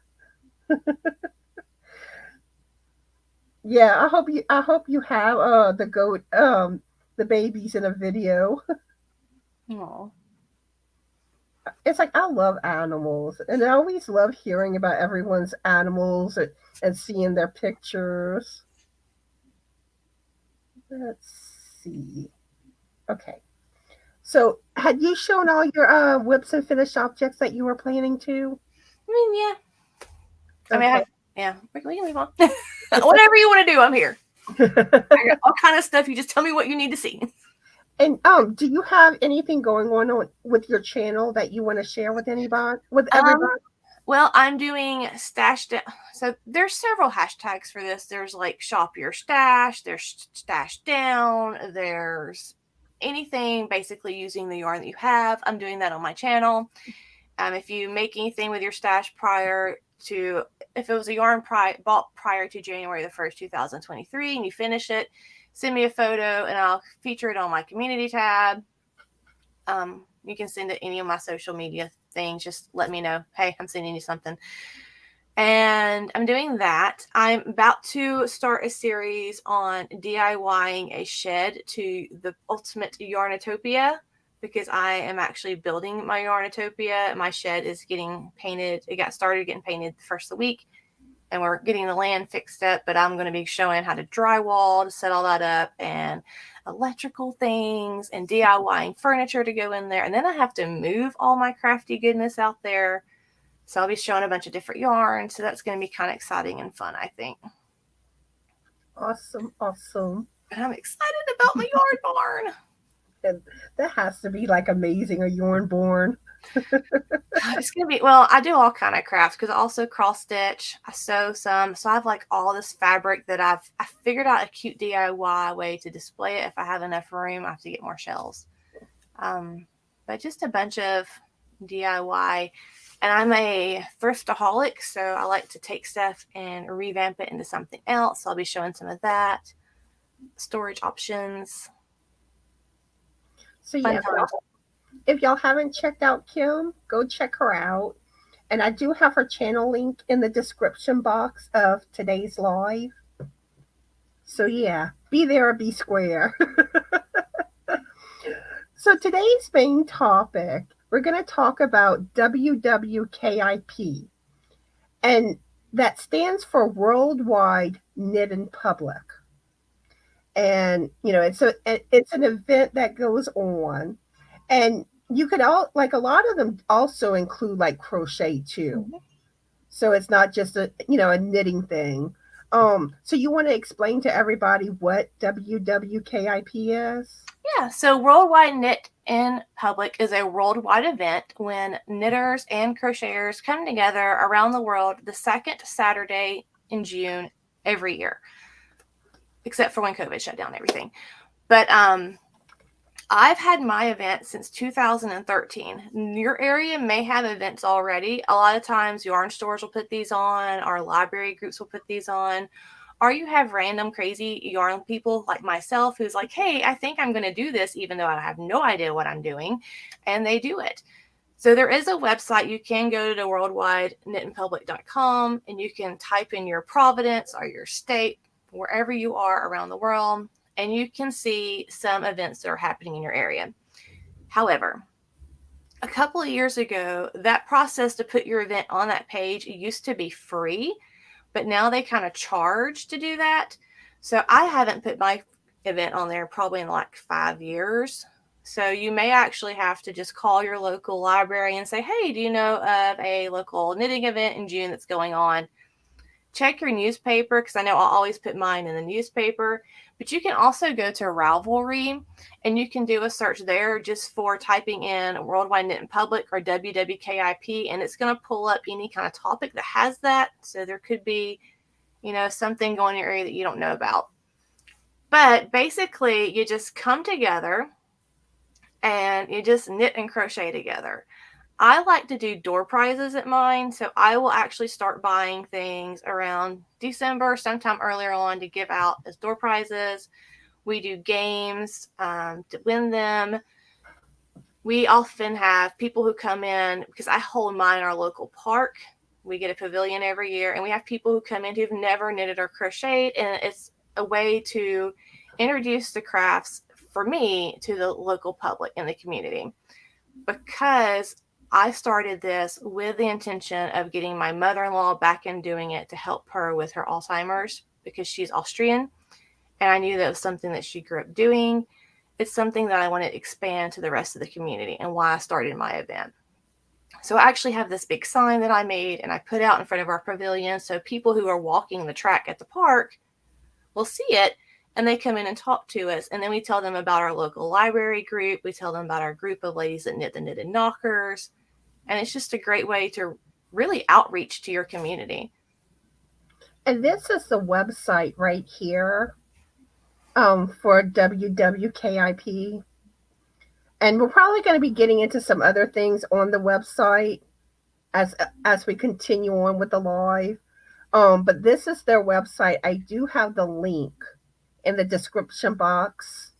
yeah. I hope you have the goat the babies in a video. Oh. It's like I love animals, and I always love hearing about everyone's animals and seeing their pictures. Let's see. Okay. So, had you shown all your whips and finished objects that you were planning to? I mean, yeah. I mean, Okay. we can move on. Whatever you want to do, I'm here. I got all kind of stuff. You just tell me what you need to see. And do you have anything going on with your channel that you want to share with anybody, with everybody? Well, I'm doing stash down. So there's several hashtags for this. There's like shop your stash, there's stash down, there's anything basically using the yarn that you have. I'm doing that on my channel. If you make anything with your stash if it was a yarn bought prior to January the 1st, 2023, and you finish it, send me a photo and I'll feature it on my community tab. You can send it any of my social media things. Just let me know, hey, I'm sending you something. And I'm doing that. I'm about to start a series on DIYing a shed to the ultimate Yarnitopia, because I am actually building my Yarnitopia. My shed is getting painted. It got started getting painted the first of the week, and we're getting the land fixed up, but I'm going to be showing how to drywall to set all that up, and electrical things, and DIYing furniture to go in there. And then I have to move all my crafty goodness out there. So I'll be showing a bunch of different yarns. So that's going to be kind of exciting and fun, I think. Awesome, awesome. And I'm excited about my yarn barn. And that has to be like amazing, a yarn barn. It's gonna be, well, I do all kind of crafts because I also cross stitch. I sew some, so I have like all this fabric that I figured out a cute DIY way to display it. If I have enough room, I have to get more shells. But just a bunch of DIY. And I'm a thriftaholic, so I like to take stuff and revamp it into something else. So I'll be showing some of that. Storage options. So yeah, if y'all haven't checked out Kim, go check her out. And I do have her channel link in the description box of today's live. So yeah, be there or be square. So today's main topic, we're going to talk about WWKIP. And that stands for Worldwide Knitting Public. And it's an event that goes on. And you could a lot of them also include like crochet too. Mm-hmm. So it's not just a knitting thing. So you want to explain to everybody what WWKIP is? Yeah, so Worldwide Knit in Public is a worldwide event when knitters and crocheters come together around the world the second Saturday in June every year, except for when COVID shut down everything. But I've had my event since 2013. Your area may have events already. A lot of times yarn stores will put these on, our library groups will put these on, or you have random crazy yarn people like myself who's like, hey, I think I'm going to do this even though I have no idea what I'm doing, and they do it. So there is a website. You can go to worldwideknittingpublic.com and you can type in your province or your state, wherever you are around the world, and you can see some events that are happening in your area. However, a couple of years ago, that process to put your event on that page used to be free, but now they kind of charge to do that. So I haven't put my event on there probably in like 5 years. So you may actually have to just call your local library and say, hey, do you know of a local knitting event in June that's going on? Check your newspaper, because I know I'll always put mine in the newspaper. But you can also go to Ravelry and you can do a search there just for typing in Worldwide Knitting Public or WWKIP, and it's going to pull up any kind of topic that has that. So there could be, something going in your area that you don't know about. But basically, you just come together and you just knit and crochet together. I like to do door prizes at mine, so I will actually start buying things around December, sometime earlier on, to give out as door prizes. We do games to win them. We often have people who come in, because I hold mine in our local park. We get a pavilion every year, and we have people who come in who've never knitted or crocheted, and it's a way to introduce the crafts, for me, to the local public in the community. Because I started this with the intention of getting my mother-in-law back in doing it to help her with her Alzheimer's, because she's Austrian, and I knew that was something that she grew up doing. It's something that I want to expand to the rest of the community, and why I started my event. So I actually have this big sign that I made and I put out in front of our pavilion, so people who are walking the track at the park will see it and they come in and talk to us. And then we tell them about our local library group. We tell them about our group of ladies that knit the Knitted Knockers. And it's just a great way to really outreach to your community. And this is the website right here for WWKIP. And we're probably going to be getting into some other things on the website as we continue on with the live. But this is their website. I do have the link in the description box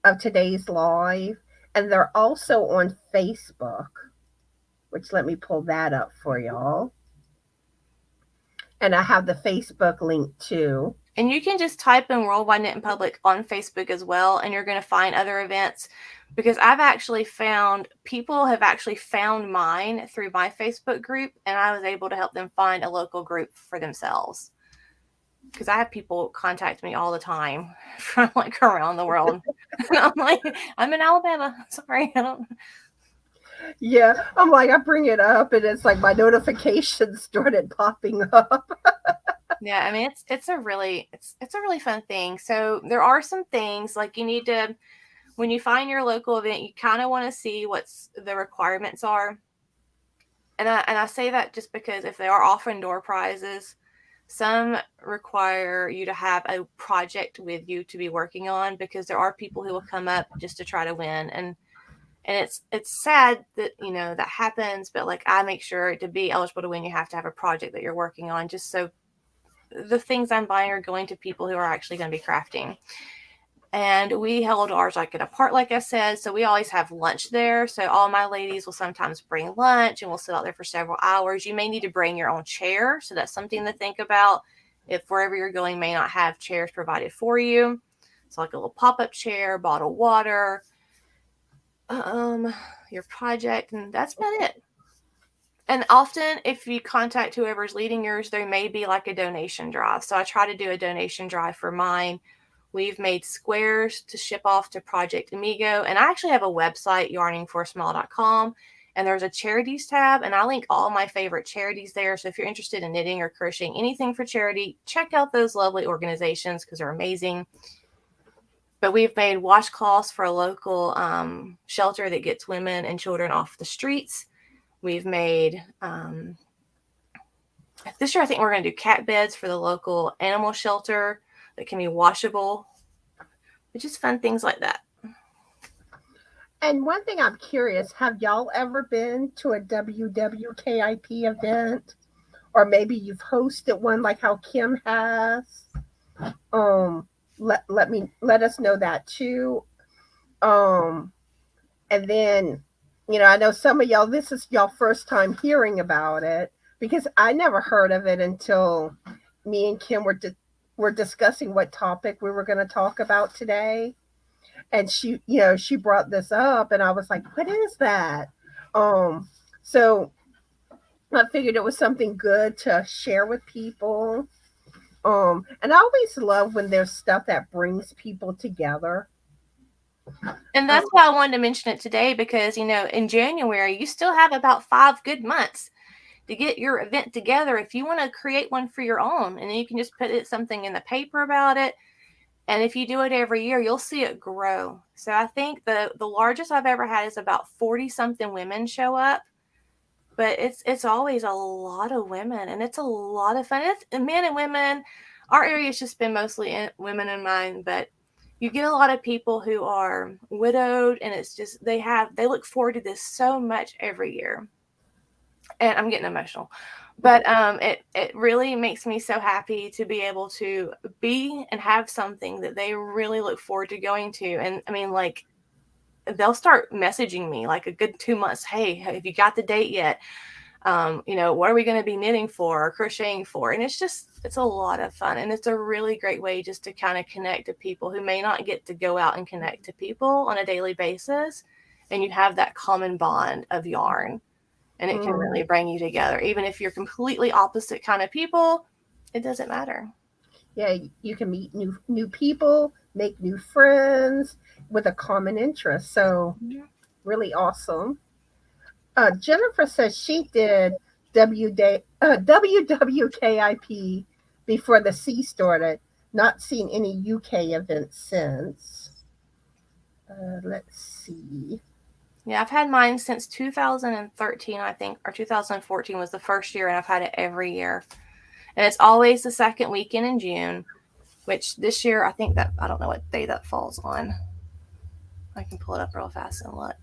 of today's live. And they're also on Facebook, which let me pull that up for y'all. And I have the Facebook link too. And you can just type in Worldwide Knit in Public on Facebook as well, and you're going to find other events, because I've actually found people have actually found mine through my Facebook group, and I was able to help them find a local group for themselves. Because I have people contact me all the time from like around the world. And I'm like, I'm in Alabama. Sorry, I don't. Yeah, I'm like, I bring it up, and it's like my notifications started popping up. Yeah, I mean, it's a really fun thing. So there are some things like you need to, when you find your local event, you kind of want to see what's the requirements are. And I say that just because if they are offering door prizes, some require you to have a project with you to be working on, because there are people who will come up just to try to win. And it's sad that, you know, that happens, but like I make sure to be eligible to win, you have to have a project that you're working on, just so the things I'm buying are going to people who are actually going to be crafting. And we held ours like at a park, like I said, so we always have lunch there. So all my ladies will sometimes bring lunch, and we'll sit out there for several hours. You may need to bring your own chair, so that's something to think about if wherever you're going may not have chairs provided for you. So like a little pop-up chair, bottled water, your project, and that's about it. And often if you contact whoever's leading yours, there may be like a donation drive. So I try to do a donation drive for mine. We've made squares to ship off to Project Amigo. And I actually have a website, yarning4asmile.com. And there's a charities tab. And I link all my favorite charities there. So if you're interested in knitting or crocheting anything for charity, check out those lovely organizations because they're amazing. But we've made washcloths for a local shelter that gets women and children off the streets. We've made, this year I think we're going to do cat beds for the local animal shelter that can be washable. It's just fun things like that. And one thing I'm curious, have y'all ever been to a WWKIP event? Or maybe you've hosted one like how Kim has? Let us know that too. And then, you know, I know some of y'all, this is y'all first time hearing about it, because I never heard of it until me and Kim were discussing what topic we were going to talk about today. And she brought this up, and I was like, what is that? So I figured it was something good to share with people. And I always love when there's stuff that brings people together. And that's why I wanted to mention it today, because, you know, in January, you still have about 5 good months to get your event together if you want to create one for your own. And then you can just put something in the paper about it. And if you do it every year, you'll see it grow. So I think the largest I've ever had is about 40-something women show up. But it's always a lot of women, and it's a lot of fun. It's men and women. Our area's just been mostly women in mine, but you get a lot of people who are widowed, and it's just they look forward to this so much every year. And I'm getting emotional, but it really makes me so happy to be able to be and have something that they really look forward to going to. And I mean, like, they'll start messaging me like a good 2 months. Hey, have you got the date yet? You know, what are we going to be knitting for or crocheting for? And it's a lot of fun. And it's a really great way just to kind of connect to people who may not get to go out and connect to people on a daily basis. And you have that common bond of yarn, and it can really bring you together. Even if you're completely opposite kind of people, it doesn't matter. Yeah, you can meet new people, make new friends with a common interest. So really awesome. Jennifer says she did WWKIP before the C started. Not seen any UK events since. Let's see. Yeah, I've had mine since 2013, I think, or 2014 was the first year, and I've had it every year. And it's always the second weekend in June, which this year, I think that, I don't know what day that falls on. I can pull it up real fast and look.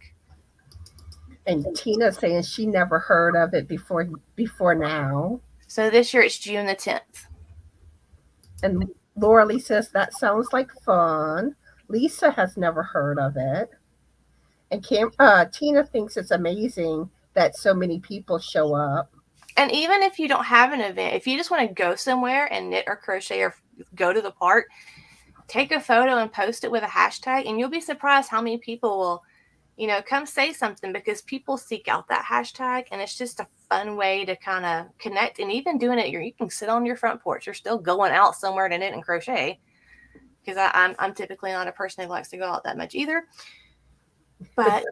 And Tina saying she never heard of it before now. So this year it's June the 10th. And Lorele says that sounds like fun. Lisa has never heard of it. And Tina thinks it's amazing that so many people show up. And even if you don't have an event, if you just want to go somewhere and knit or crochet or go to the park, take a photo and post it with a hashtag, and you'll be surprised how many people will, you know, come say something, because people seek out that hashtag, and it's just a fun way to kind of connect. And even doing it, you can sit on your front porch. You're still going out somewhere to knit and crochet, because I'm typically not a person who likes to go out that much either. But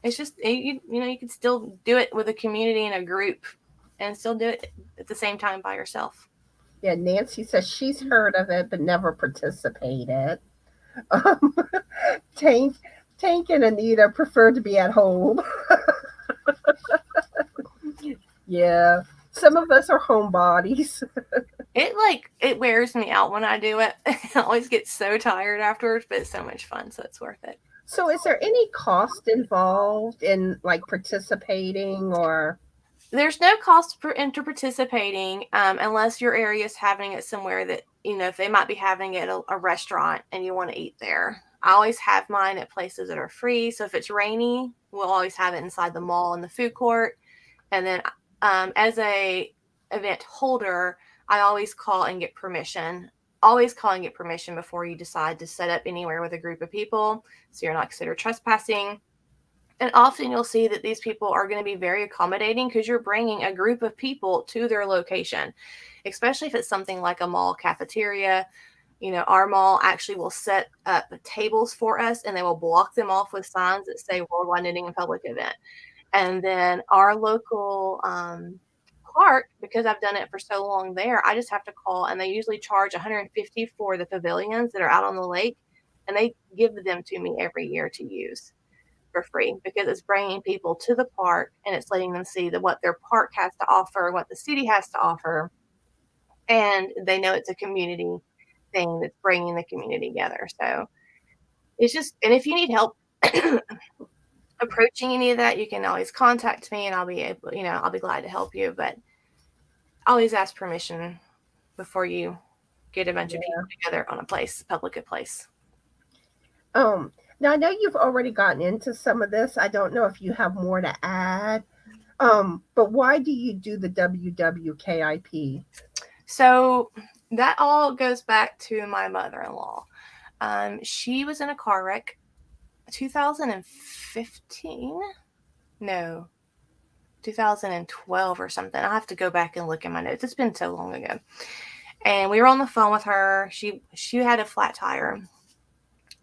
it's just, you know, you can still do it with a community and a group and still do it at the same time by yourself. Yeah, Nancy says she's heard of it but never participated. Tank and Anita prefer to be at home. Yeah, some of us are homebodies. It wears me out when I do it. I always get so tired afterwards, but it's so much fun, so it's worth it. So is there any cost involved in like participating, or? There's no cost into participating unless your area is having it somewhere that, you know, if they might be having it at a restaurant and you want to eat there. I always have mine at places that are free. So if it's rainy, we'll always have it inside the mall in the food court. And then as a event holder, I always call and get permission. Always call and get permission before you decide to set up anywhere with a group of people, so you're not considered trespassing. And often you'll see that these people are going to be very accommodating, because you're bringing a group of people to their location, especially if it's something like a mall cafeteria. You know, our mall actually will set up tables for us, and they will block them off with signs that say Worldwide Knitting and Public Event. And then our local park, because I've done it for so long there, I just have to call, and they usually charge $150 for the pavilions that are out on the lake, and they give them to me every year to use for free, because it's bringing people to the park and it's letting them see what their park has to offer, what the city has to offer, and they know it's a community thing that's bringing the community together. So it's just, and if you need help approaching any of that, you can always contact me, and I'll be able, you know, I'll be glad to help you. But always ask permission before you get a bunch of people together on a public place. Now I know you've already gotten into some of this. I don't know if you have more to add. But why do you do the WWKIP? So that all goes back to my mother-in-law. She was in a car wreck 2015. No, 2012 or something. I have to go back and look in my notes. It's been so long ago. And we were on the phone with her. She had a flat tire,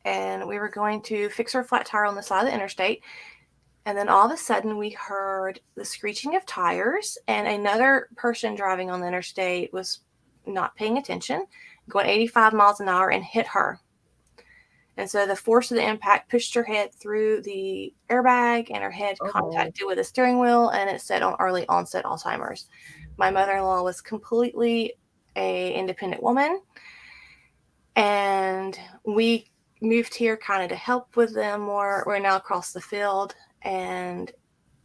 and we were going to fix her flat tire on the side of the interstate. And then all of a sudden we heard the screeching of tires, and another person driving on the interstate was not paying attention, going 85 miles an hour, and hit her. And so the force of the impact pushed her head through the airbag, and her head contacted with the steering wheel, and it said on early onset Alzheimer's. My mother-in-law was completely an independent woman, and we moved here kind of to help with them more. We're now across the field, and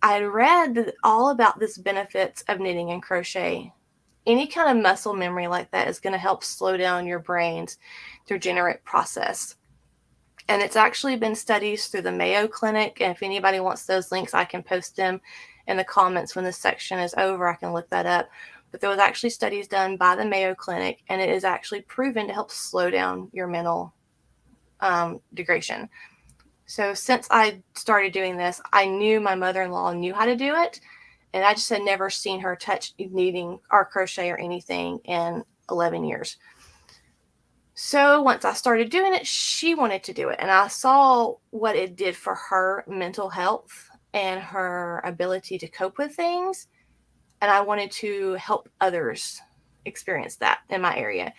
I read all about this benefits of knitting and crochet. Any kind of muscle memory like that is going to help slow down your brain's degenerate process. And it's actually been studies through the Mayo Clinic. And if anybody wants those links, I can post them in the comments when this section is over. I can look that up. But there was actually studies done by the Mayo Clinic, and it is actually proven to help slow down your mental degradation. So since I started doing this, I knew my mother-in-law knew how to do it. And I just had never seen her touch knitting or crochet or anything in 11 years. So once I started doing it, she wanted to do it. And I saw what it did for her mental health and her ability to cope with things. And I wanted to help others experienced that in my area,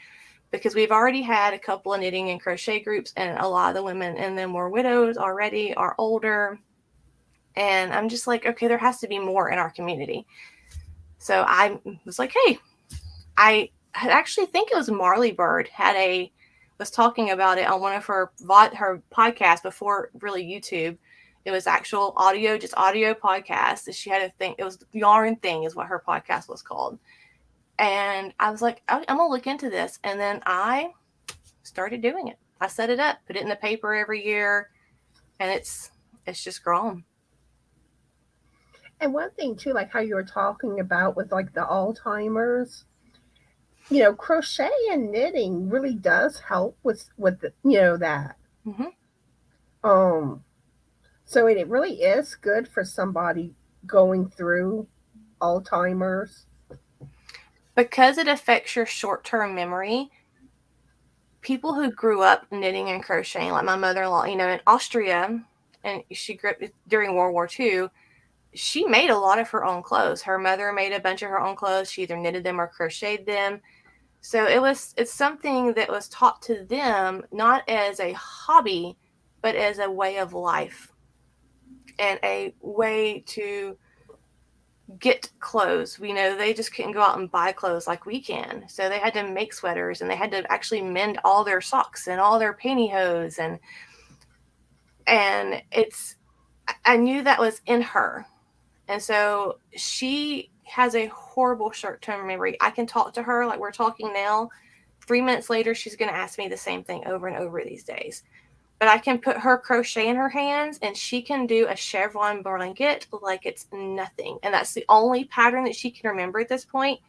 because we've already had a couple of knitting and crochet groups, and a lot of the women in them were widows already, are older. And I'm just like, okay, there has to be more in our community. So I was like, hey, I actually think it was Marley Bird was talking about it on one of her podcasts before really YouTube. It was actual audio, just audio podcast. She had a thing. It was Yarn Thing is what her podcast was called. And I was like, I'm going to look into this. And then I started doing it. I set it up, put it in the paper every year, and it's just grown. And one thing too, like how you were talking about with like the Alzheimer's, crochet and knitting really does help with that. Mm-hmm. So it really is good for somebody going through Alzheimer's. Because it affects your short-term memory, people who grew up knitting and crocheting, like my mother-in-law, in Austria, and she grew up during World War II, she made a lot of her own clothes. Her mother made a bunch of her own clothes. She either knitted them or crocheted them. So it's something that was taught to them, not as a hobby, but as a way of life and a way to get clothes. They just couldn't go out and buy clothes like we can. So they had to make sweaters, and they had to actually mend all their socks and all their pantyhose. And I knew that was in her. And so she has a horrible short-term memory. I can talk to her like we're talking now. 3 minutes later, she's going to ask me the same thing over and over these days. But I can put her crochet in her hands, and she can do a chevron blanket like it's nothing. And that's the only pattern that she can remember at this point.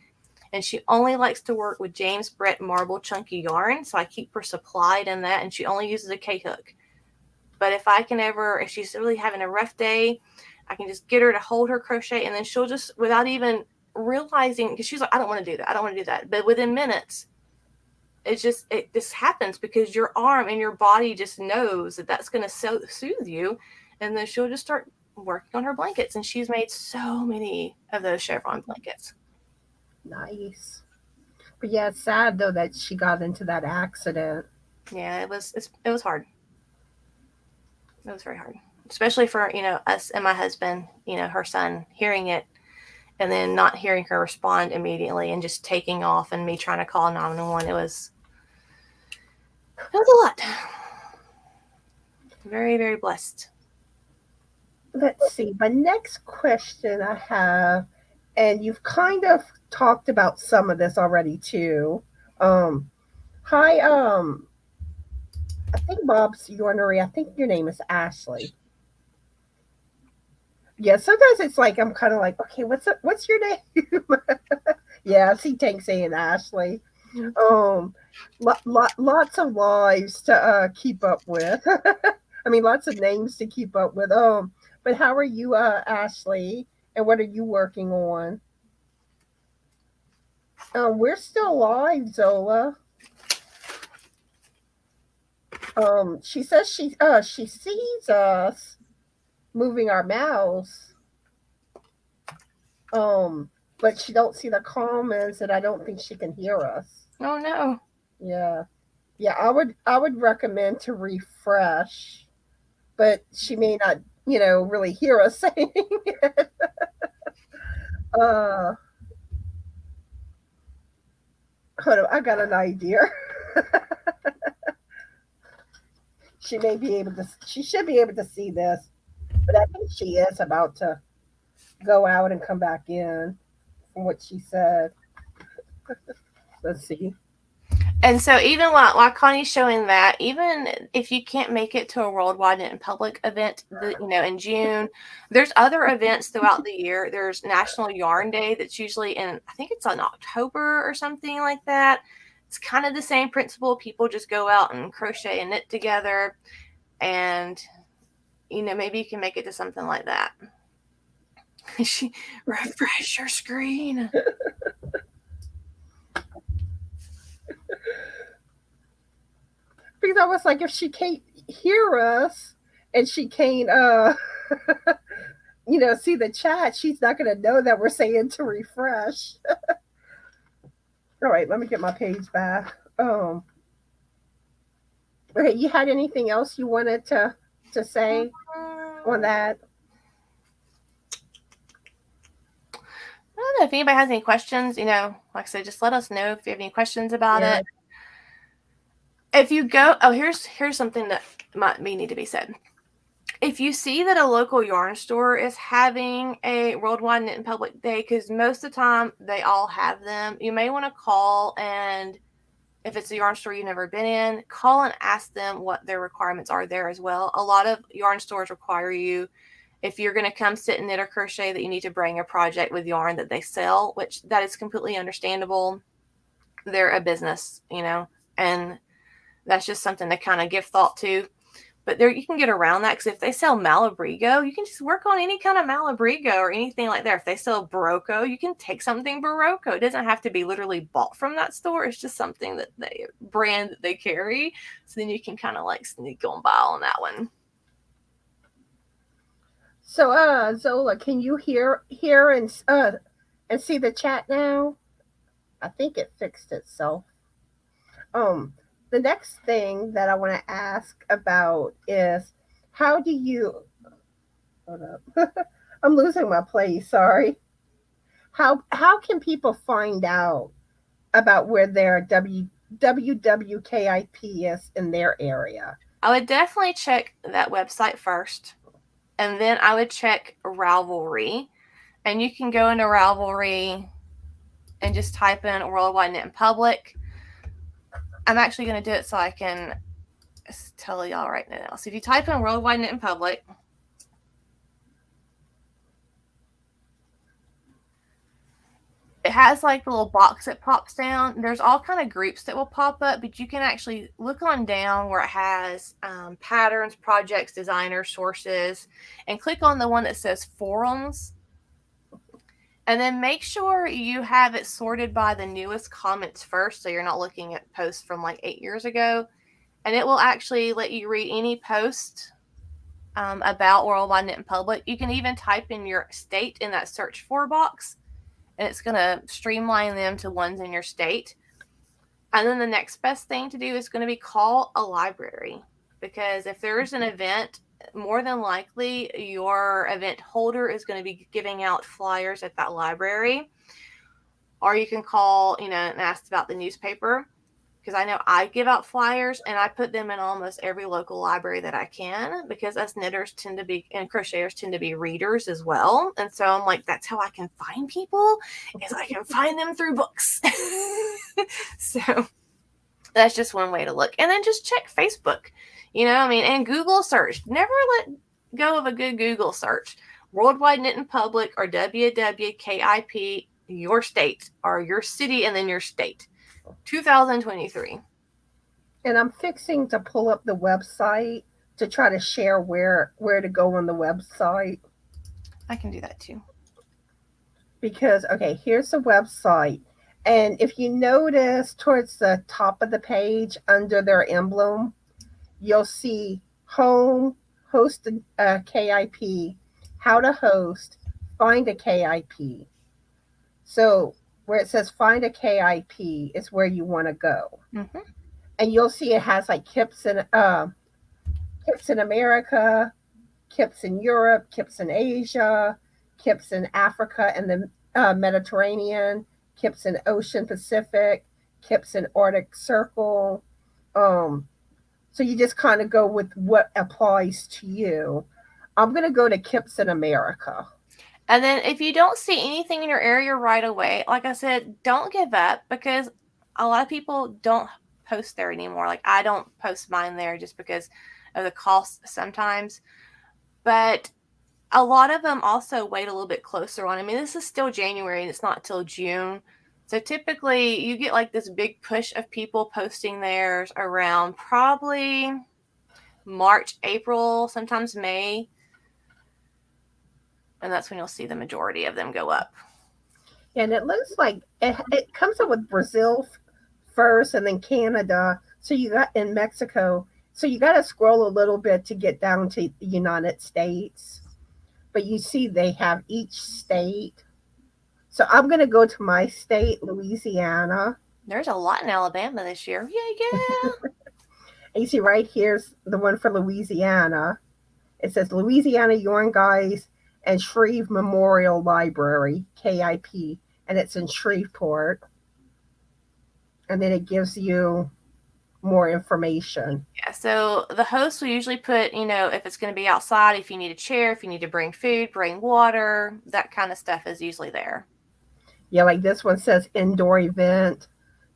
And she only likes to work with James Brett marble chunky yarn. So I keep her supplied in that, and she only uses a K-hook. But if she's really having a rough day, I can just get her to hold her crochet, and then she'll just, without even realizing, because she's like, I don't want to do that. I don't want to do that. But within minutes, it just happens because your arm and your body just knows that that's going to soothe you. And then she'll just start working on her blankets. And she's made so many of those chevron blankets. Nice. But yeah, it's sad though that she got into that accident. Yeah, it was hard. It was very hard, especially for, us and my husband, her son, hearing it and then not hearing her respond immediately and just taking off, and me trying to call 911. It was a lot. Very, very blessed. Let's see. My next question I have, and you've kind of talked about some of this already too. Hi, I think Bob's Yarnery. I think your name is Ashley. Yeah, sometimes it's like I'm kind of like, okay, what's your name? Yeah, I see Tank saying Ashley. Lots of lives to keep up with. I mean, lots of names to keep up with. But how are you, Ashley? And what are you working on? We're still live, Zola. She says she sees us moving our mouse. But she don't see the comments, and I don't think she can hear us. Oh no. Yeah. I would recommend to refresh, but she may not, really hear us saying it. Hold on, I got an idea. She should be able to see this, but I think she is about to go out and come back in from what she said. Let's see. And so even while Connie's showing that, even if you can't make it to a Worldwide Knit in Public event, in June, there's other events throughout the year. There's National Yarn Day that's usually I think it's in October or something like that. It's kind of the same principle. People just go out and crochet and knit together, and maybe you can make it to something like that. Refresh your screen. Because I was like, if she can't hear us and she can't see the chat, she's not going to know that we're saying to refresh. All right, let me get my page back. Okay, you had anything else you wanted to say on that? I don't know if anybody has any questions. Like I said, just let us know if you have any questions about Yeah. it. If you go, here's something that might need to be said. If you see that a local yarn store is having a Worldwide Knit in Public Day, because most of the time they all have them, you may want to call, and if it's a yarn store you've never been in, call and ask them what their requirements are there as well. A lot of yarn stores require you, if you're going to come sit and knit or crochet, that you need to bring a project with yarn that they sell, which that is completely understandable. They're a business, and that's just something to kind of give thought to. But there, you can get around that, because if they sell Malabrigo, you can just work on any kind of Malabrigo or anything like that. If they sell Barocco, you can take something Barocco. It doesn't have to be literally bought from that store. It's just something that brand that they carry. So then you can kind of like sneak on by on that one. So, Zola, can you hear and see the chat now? I think it fixed itself. Um, the next thing that I want to ask about is how do you hold up? I'm losing my place, sorry. How can people find out about where their WWKIP is in their area? I would definitely check that website first, and then I would check Ravelry. And you can go into Ravelry and just type in Worldwide Knit in Public. I'm actually going to do it so I can tell y'all right now. So if you type in Worldwide Knit in Public, it has like the little box that pops down. There's all kind of groups that will pop up, but you can actually look on down where it has patterns, projects, designers, sources, and click on the one that says forums. And then make sure you have it sorted by the newest comments first, so you're not looking at posts from like 8 years ago. And it will actually let you read any post about Worldwide Knit in Public. You can even type in your state in that search for box, and it's going to streamline them to ones in your state. And then the next best thing to do is going to be call a library, because if there's an event, more than likely your event holder is going to be giving out flyers at that library. Or you can call, and ask about the newspaper, because I know I give out flyers and I put them in almost every local library that I can, because us knitters tend to be, and crocheters tend to be readers as well. And so I'm like, that's how I can find people, is I can find them through books. So that's just one way to look. And then just check Facebook, and Google search. Never let go of a good Google search. Worldwide Knit in Public, or WWKIP, your state, or your city, and then your state. 2023. And I'm fixing to pull up the website to try to share where to go on the website. I can do that too. Because okay, here's the website. And if you notice towards the top of the page under their emblem, you'll see home, host a KIP, how to host, find a KIP. So where it says find a KIP is where you want to go. Mm-hmm. And you'll see it has like KIPs in America, KIPs in Europe, KIPs in Asia, KIPs in Africa and the Mediterranean, KIPs in Ocean Pacific, KIPs in Arctic Circle. So you just kind of go with what applies to you. I'm going to go to KIPs in America. And then if you don't see anything in your area right away, like I said, don't give up, because a lot of people don't post there anymore. Like I don't post mine there just because of the cost sometimes. But a lot of them also wait a little bit closer on. I mean, this is still January and it's not till June. So typically you get like this big push of people posting theirs around probably March, April, sometimes May. And that's when you'll see the majority of them go up. And it looks like it comes up with Brazil first and then Canada. So you got in Mexico. So you got to scroll a little bit to get down to the United States. But you see they have each state. So I'm going to go to my state, Louisiana. There's a lot in Alabama this year. Yeah. And you see right here's the one for Louisiana. It says Louisiana Yarn Guys and Shreve Memorial Library, KIP, and it's in Shreveport. And then it gives you more information. Yeah, so the host will usually put, if it's going to be outside, if you need a chair, if you need to bring food, bring water, that kind of stuff is usually there. Yeah, like this one says indoor event,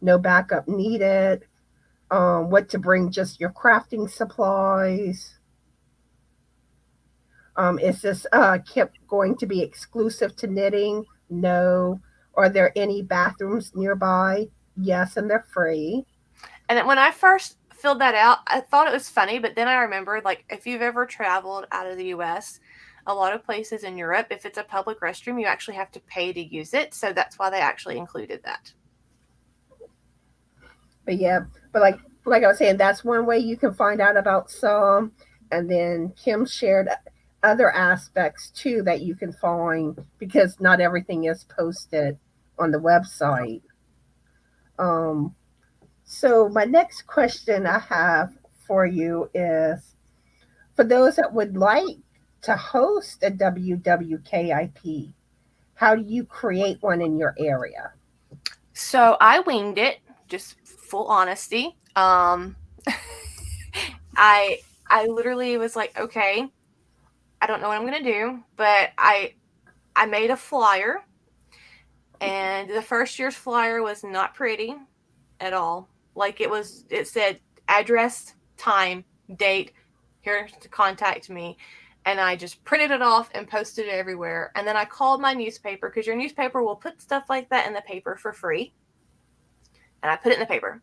no backup needed, what to bring, just your crafting supplies. Is this kit going to be exclusive to knitting? No. Are there any bathrooms nearby? Yes, and they're free. And when I first filled that out, I thought it was funny, but then I remembered, like, if you've ever traveled out of the U.S., a lot of places in Europe, if it's a public restroom, you actually have to pay to use it. So that's why they actually included that. But yeah, but like I was saying, that's one way you can find out about some. And then Kim shared other aspects too that you can find because not everything is posted on the website. So my next question I have for you is for those that would like to host a WWKIP, how do you create one in your area? So I winged it, just full honesty. I literally was like, okay, I don't know what I'm gonna do, but I made a flyer, and the first year's flyer was not pretty at all. Like it said address, time, date, here to contact me. And I just printed it off and posted it everywhere. And then I called my newspaper, because your newspaper will put stuff like that in the paper for free. And I put it in the paper.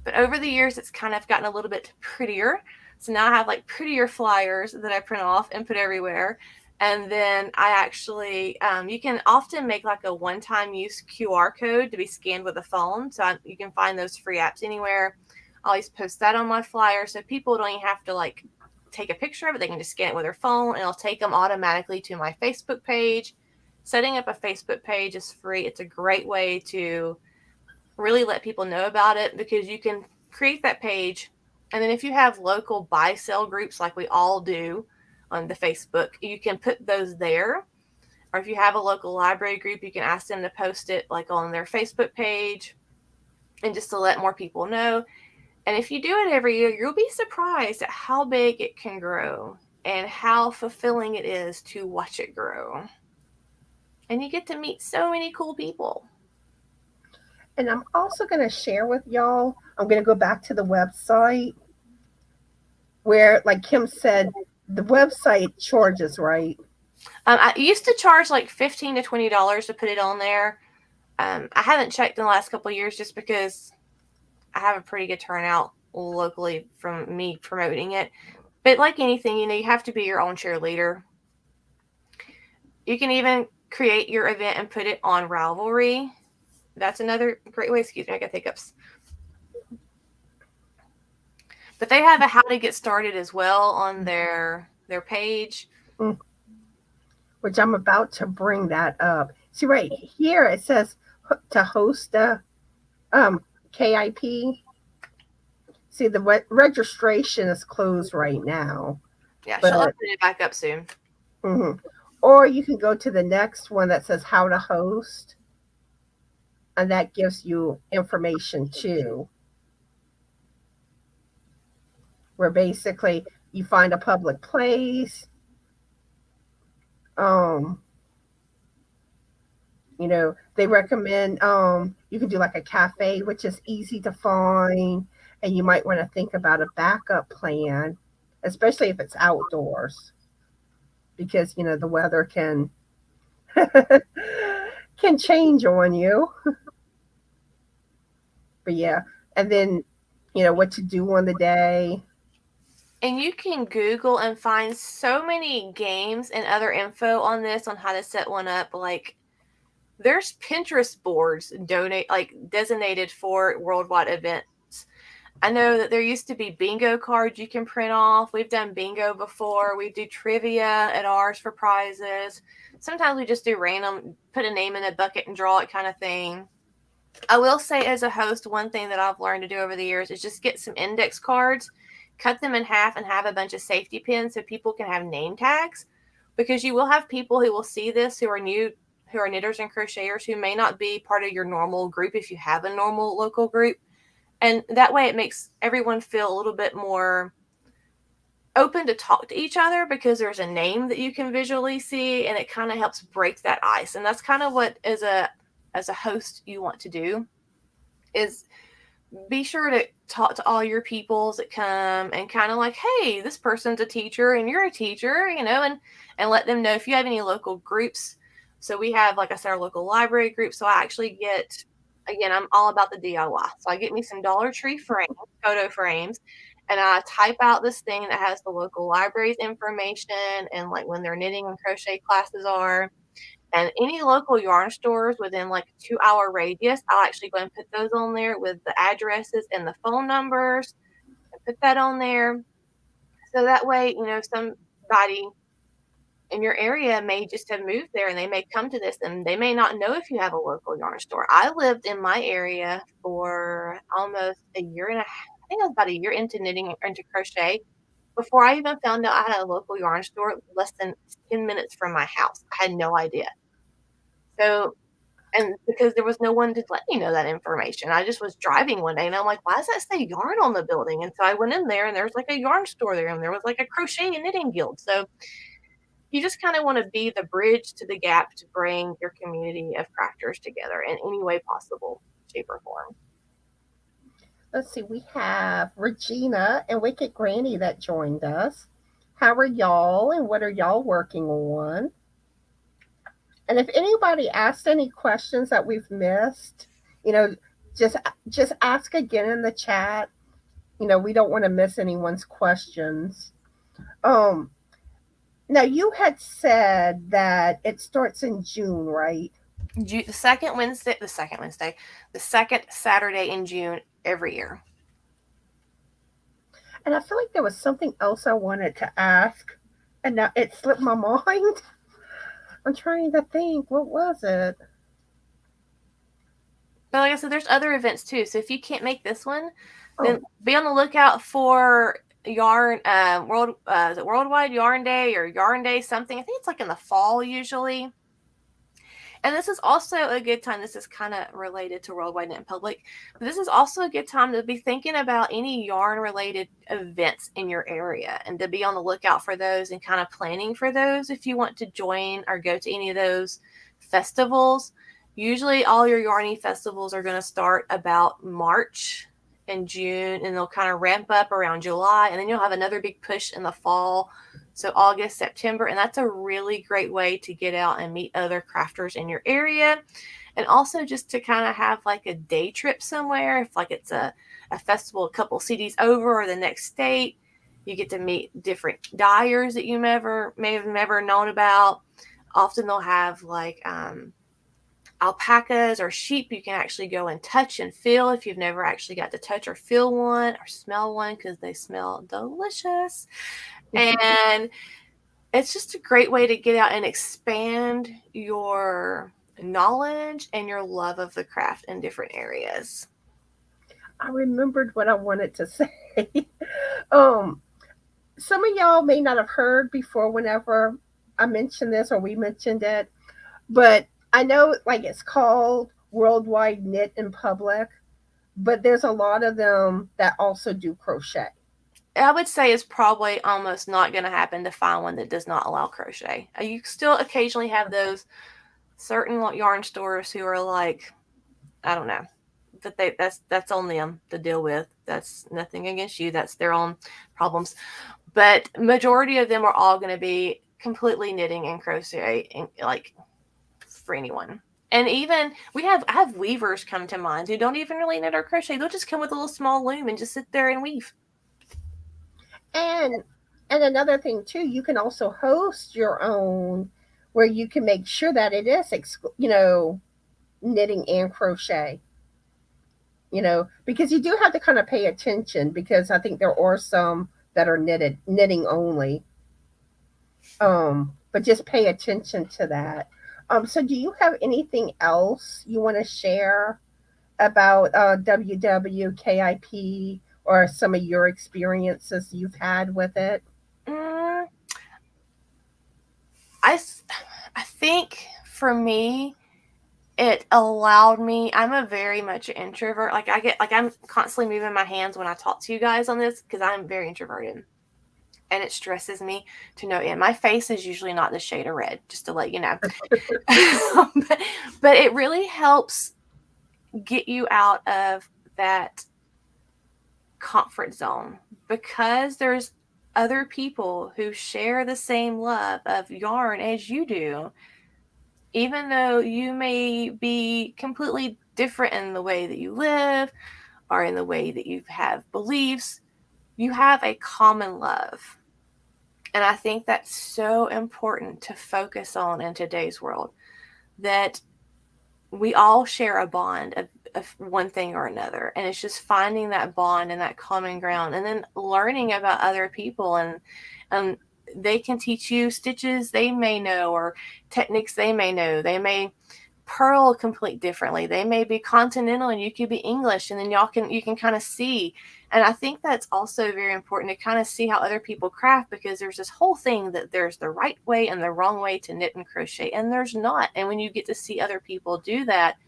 But over the years, it's kind of gotten a little bit prettier. So now I have like prettier flyers that I print off and put everywhere. And then I actually, you can often make like a one-time use QR code to be scanned with a phone. So you can find those free apps anywhere. I always post that on my flyer, so people don't even have to like take a picture of it. They can just scan it with their phone, and it'll take them automatically to my Facebook page. Setting up a Facebook page is free. It's a great way to really let people know about it, because you can create that page, and then if you have local buy-sell groups like we all do on the Facebook, you can put those there. Or if you have a local library group, you can ask them to post it like on their Facebook page, and just to let more people know. And if you do it every year, you'll be surprised at how big it can grow and how fulfilling it is to watch it grow. And you get to meet so many cool people. And I'm also going to share with y'all, I'm going to go back to the website where, like Kim said, the website charges, right? I used to charge like $15 to $20 to put it on there. I haven't checked in the last couple of years just because I have a pretty good turnout locally from me promoting it. But like anything, you have to be your own cheerleader. You can even create your event and put it on Ravelry. That's another great way. Excuse me, I got hiccups. But they have a how to get started as well on their page. Which I'm about to bring that up. See right here it says to host a KIP. See, the registration is closed right now. Yeah, she'll open it back up soon. Mm-hmm. Or you can go to the next one that says how to host, and that gives you information too, where basically you find a public place. They recommend you can do like a cafe, which is easy to find, and you might want to think about a backup plan, especially if it's outdoors, because the weather can can change on you. But yeah, and then what to do on the day. And you can Google and find so many games and other info on this, on how to set one up. Like, there's Pinterest boards designated for worldwide events. I know that there used to be bingo cards you can print off. We've done bingo before. We do trivia at ours for prizes. Sometimes we just do random, put a name in a bucket and draw it kind of thing. I will say, as a host, one thing that I've learned to do over the years is just get some index cards, cut them in half, and have a bunch of safety pins so people can have name tags. Because you will have people who will see this who are new, who are knitters and crocheters, who may not be part of your normal group if you have a normal local group. And that way it makes everyone feel a little bit more open to talk to each other, because there's a name that you can visually see, and it kind of helps break that ice. And that's kind of what, as a host, you want to do, is be sure to talk to all your peoples that come, and kind of like, hey, this person's a teacher and you're a teacher, and let them know if you have any local groups. So we have, like I said, our local library group. So I actually get, again, I'm all about the DIY. So I get me some Dollar Tree frames, photo frames, and I type out this thing that has the local library's information, and like when their knitting and crochet classes are, and any local yarn stores within like a 2-hour radius. I'll actually go and put those on there with the addresses and the phone numbers, and put that on there. So that way, somebody in your area may just have moved there, and they may come to this, and they may not know if you have a local yarn store. I lived in my area for almost a year and a half. I think I was about a year into knitting, into crochet, before I even found out I had a local yarn store less than 10 minutes from my house. I had no idea. So, and because there was no one to let me know that information, I just was driving one day and I'm like, why does that say yarn on the building? And so I went in there, and there was like a yarn store there, and there was like a crochet and knitting guild. So you just kind of want to be the bridge to the gap to bring your community of crafters together in any way possible, shape, or form. Let's see, we have Regina and Wicked Granny that joined us. How are y'all, and what are y'all working on? And if anybody asked any questions that we've missed, you know, just ask again in the chat. We don't want to miss anyone's questions. Um, Now you had said that it starts in June, right? The second Saturday in June every year. And I feel like there was something else I wanted to ask, and now it slipped my mind. I'm trying to think. What was it? But like I said, there's other events too. So if you can't make this one, then Oh, be on the lookout for yarn is it Worldwide Yarn Day or Yarn Day something. I think it's like in the fall usually. And this is also a good time. This is kind of related to Worldwide Knit in Public. But this is also a good time to be thinking about any yarn related events in your area, and to be on the lookout for those, and kind of planning for those if you want to join or go to any of those festivals. Usually all your Yarny festivals are going to start about March and June, and they'll kind of ramp up around July, and then you'll have another big push in the fall. So August, September, and that's a really great way to get out and meet other crafters in your area. And also just to kind of have like a day trip somewhere. If like it's a festival a couple cities over or the next state, you get to meet different dyers that you may have never known about. Often they'll have like alpacas or sheep you can actually go and touch and feel if you've never actually got to touch or feel one or smell one, because they smell delicious. And it's just a great way to get out and expand your knowledge and your love of the craft in different areas. I remembered what I wanted to say. um, some of y'all may not have heard before whenever I mentioned this or we mentioned it, but I know like it's called Worldwide Knit in Public, but there's a lot of them that also do crochet. I would say it's probably almost not going to happen to find one that does not allow crochet. You still occasionally have those certain yarn stores who are like, I don't know, that's on them to deal with. That's nothing against you. That's their own problems. But majority of them are all going to be completely knitting and crochet, like for anyone. And even I have weavers come to mind who don't even really knit or crochet. They'll just come with a little small loom and just sit there and weave. And another thing too, you can also host your own where you can make sure that it is knitting and crochet. Because you do have to kind of pay attention, because I think there are some that are knitting only. But just pay attention to that. So do you have anything else you want to share about WWKIP or some of your experiences you've had with it? Mm, I think for me, it allowed me. I'm a very much an introvert. Like I'm constantly moving my hands when I talk to you guys on this because I'm very introverted, and it stresses me to no end. My face is usually not the shade of red, just to let you know. but it really helps get you out of that comfort zone because there's other people who share the same love of yarn as you do. Even though you may be completely different in the way that you live or in the way that you have beliefs, you have a common love. And I think that's so important to focus on in today's world, that we all share a bond of one thing or another. And it's just finding that bond and that common ground and then learning about other people. And they can teach you stitches they may know or techniques they may know. They may purl complete differently. They may be continental and you could be English, and then you can kind of see. And I think that's also very important to kind of see how other people craft, because there's this whole thing that there's the right way and the wrong way to knit and crochet, and there's not. And when you get to see other people do that,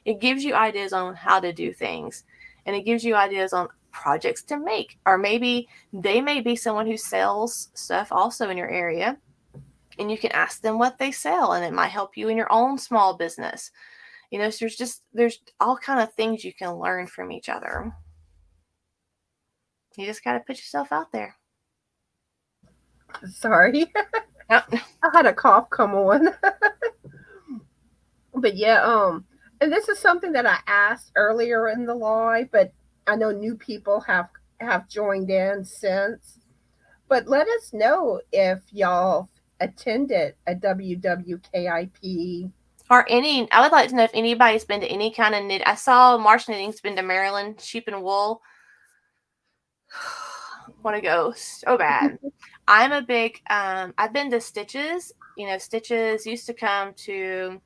it gives you ideas on how to do things, and it gives you ideas on projects to make. Or maybe they may be someone who sells stuff also in your area, and you can ask them what they sell, and it might help you in your own small business. So there's all kind of things you can learn from each other. You just got to put yourself out there. Sorry. Yep. I had a cough come on. But yeah, and this is something that I asked earlier in the live, but I know new people have joined in since. But let us know if y'all attended a WWKIP. Or I would like to know if anybody's been to any kind of knit. I saw Marsh Knitting's been to Maryland, sheep and wool. Want to go so bad. I'm a big, I've been to Stitches. Stitches used to come to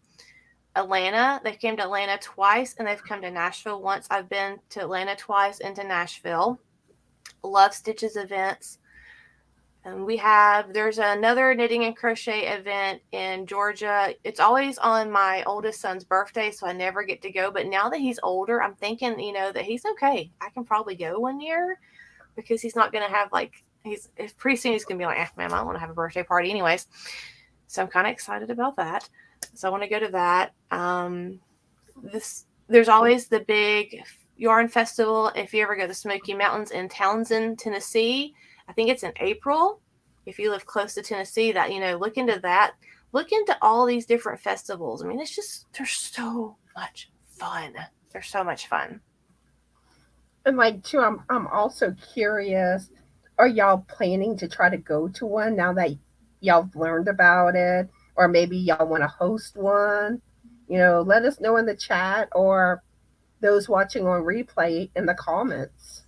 Atlanta. They came to Atlanta twice, and they've come to Nashville once. I've been to Atlanta twice and to Nashville. Love Stitches events. And there's another knitting and crochet event in Georgia. It's always on my oldest son's birthday, so I never get to go. But now that he's older, I'm thinking, that he's okay. I can probably go one year, because he's not going to have pretty soon he's going to be like, man, I don't want to have a birthday party anyways. So I'm kind of excited about that. So I want to go to that. There's always the big yarn festival. If you ever go to the Smoky Mountains in Townsend, Tennessee, I think it's in April. If you live close to Tennessee, that, look into that. Look into all these different festivals. I mean, they're so much fun. They're so much fun. And too, I'm also curious, are y'all planning to try to go to one now that y'all learned about it? Or maybe y'all want to host one? Let us know in the chat, or those watching on replay in the comments.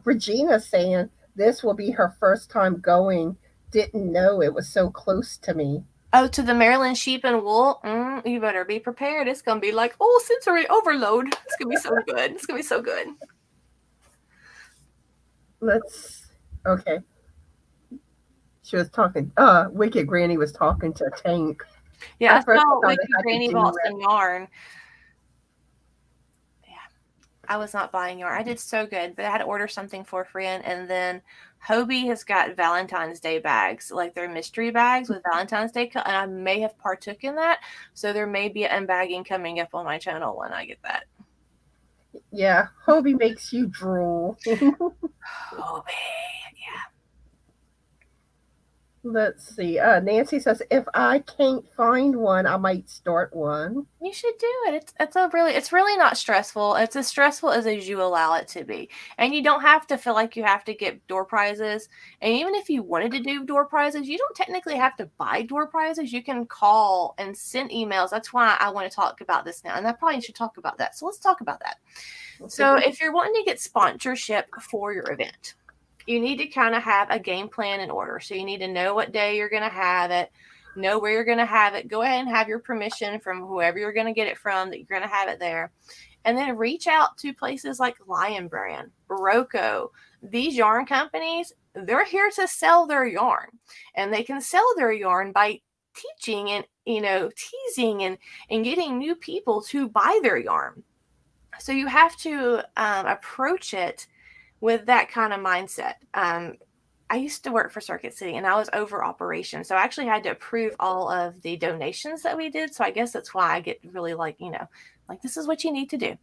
Regina saying this will be her first time going. Didn't know it was so close to me. Oh, to the Maryland sheep and wool? You better be prepared. It's going to be like, sensory overload. It's going to be so good. It's going to be so good. Okay. She was talking, Wicked Granny was talking to Tank. Yeah, I saw Wicked Granny bought some yarn. I was not buying yarn. I did so good, but I had to order something for a friend. And then Hobie has got Valentine's Day bags, like their mystery bags with Valentine's Day. And I may have partook in that. So there may be an unbagging coming up on my channel when I get that. Yeah, Hobie makes you drool. Hobie, yeah. Let's see. Nancy says, if I can't find one, I might start one. You should do it. It's really not stressful. It's as stressful as you allow it to be. And you don't have to feel like you have to get door prizes. And even if you wanted to do door prizes, you don't technically have to buy door prizes. You can call and send emails. That's why I want to talk about this now. And I probably should talk about that. So let's talk about that. So if you're wanting to get sponsorship for your event, you need to kind of have a game plan in order. So you need to know what day you're going to have it, know where you're going to have it. Go ahead and have your permission from whoever you're going to get it from that you're going to have it there. And then reach out to places like Lion Brand, Barocco. These yarn companies, they're here to sell their yarn. And they can sell their yarn by teaching and, teasing and getting new people to buy their yarn. So you have to approach it with that kind of mindset. I used to work for Circuit City and I was over operations. So I actually had to approve all of the donations that we did. So I guess that's why I get really like this is what you need to do.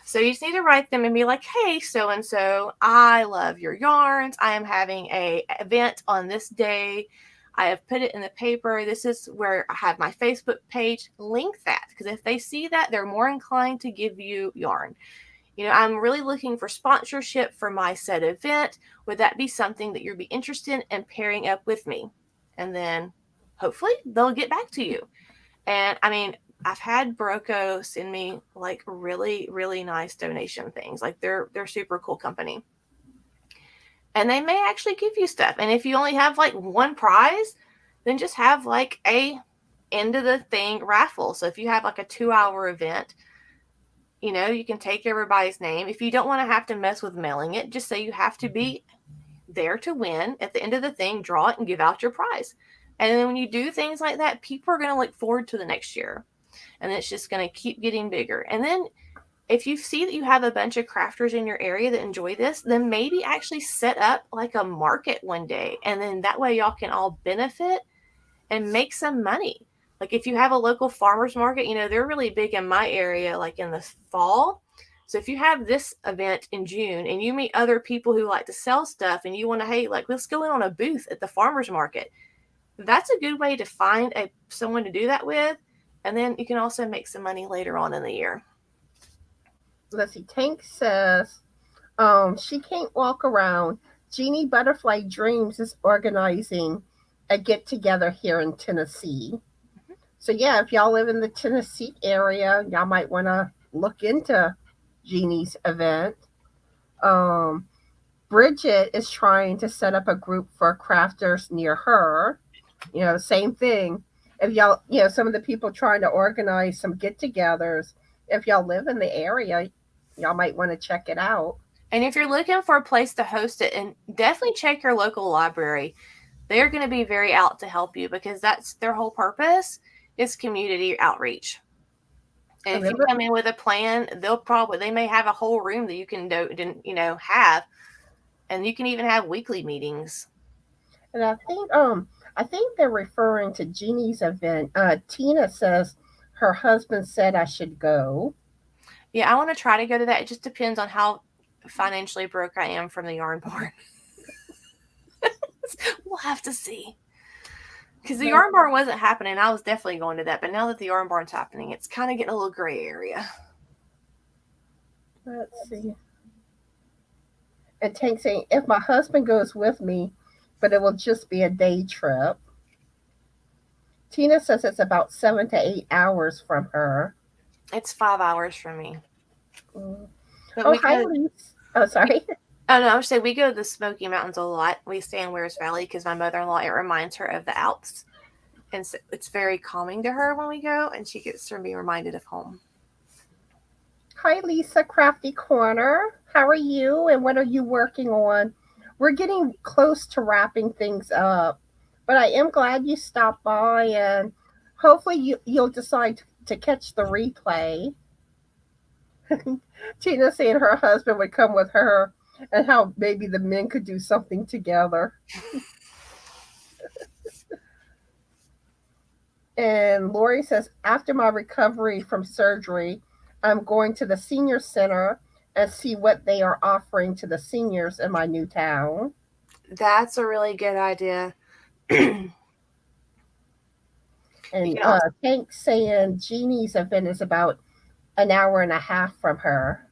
So you just need to write them and be like, hey, so-and-so, I love your yarns. I am having a event on this day. I have put it in the paper. This is where I have my Facebook page. Link that, because if they see that, they're more inclined to give you yarn. I'm really looking for sponsorship for my said event. Would that be something that you'd be interested in pairing up with me? And then hopefully they'll get back to you. And I mean, I've had Barocco send me like really, really nice donation things. Like they're super cool company. And they may actually give you stuff. And if you only have like one prize, then just have like a end of the thing raffle. So if you have like a 2-hour event, you can take everybody's name. If you don't want to have to mess with mailing it, just say you have to be there to win. At the end of the thing, draw it and give out your prize. And then when you do things like that, people are going to look forward to the next year. And it's just going to keep getting bigger. And then if you see that you have a bunch of crafters in your area that enjoy this, then maybe actually set up like a market one day. And then that way y'all can all benefit and make some money. Like if you have a local farmer's market, they're really big in my area, like in the fall. So if you have this event in June and you meet other people who like to sell stuff and you want to, hey, like let's go in on a booth at the farmer's market. That's a good way to find someone to do that with. And then you can also make some money later on in the year. Let's see. Tank says she can't walk around. Jeannie Butterfly Dreams is organizing a get together here in Tennessee. So yeah, if y'all live in the Tennessee area, y'all might want to look into Jeannie's event. Bridget is trying to set up a group for crafters near her. Same thing. If y'all, some of the people trying to organize some get-togethers, if y'all live in the area, y'all might want to check it out. And if you're looking for a place to host it, and definitely check your local library. They're going to be very out to help you because that's their whole purpose is community outreach. And if you come in with a plan, they may have a whole room that you can have, and you can even have weekly meetings. And I think they're referring to Jeannie's event. Tina says her husband said I should go. Yeah, I want to try to go to that. It just depends on how financially broke I am from the yarn barn. We'll have to see. Because the yarn barn wasn't happening. I was definitely going to that. But now that the yarn barn's happening, it's kind of getting a little gray area. Let's see. And Tank saying, if my husband goes with me, but it will just be a day trip. Tina says it's about 7 to 8 hours from her. It's 5 hours from me. Hi, Elise. Oh, sorry. Oh, no, I would say we go to the Smoky Mountains a lot. We stay in Wears Valley because my mother-in-law, it reminds her of the Alps. And so it's very calming to her when we go, and she gets to be reminded of home. Hi, Lisa Crafty Corner. How are you, and what are you working on? We're getting close to wrapping things up, but I am glad you stopped by, and hopefully you'll decide to catch the replay. Tina saying her husband would come with her and how maybe the men could do something together. And Lori says, after my recovery from surgery, I'm going to the senior center and see what they are offering to the seniors in my new town. That's a really good idea. And Tank saying Jeannie's event is about an hour and a half from her.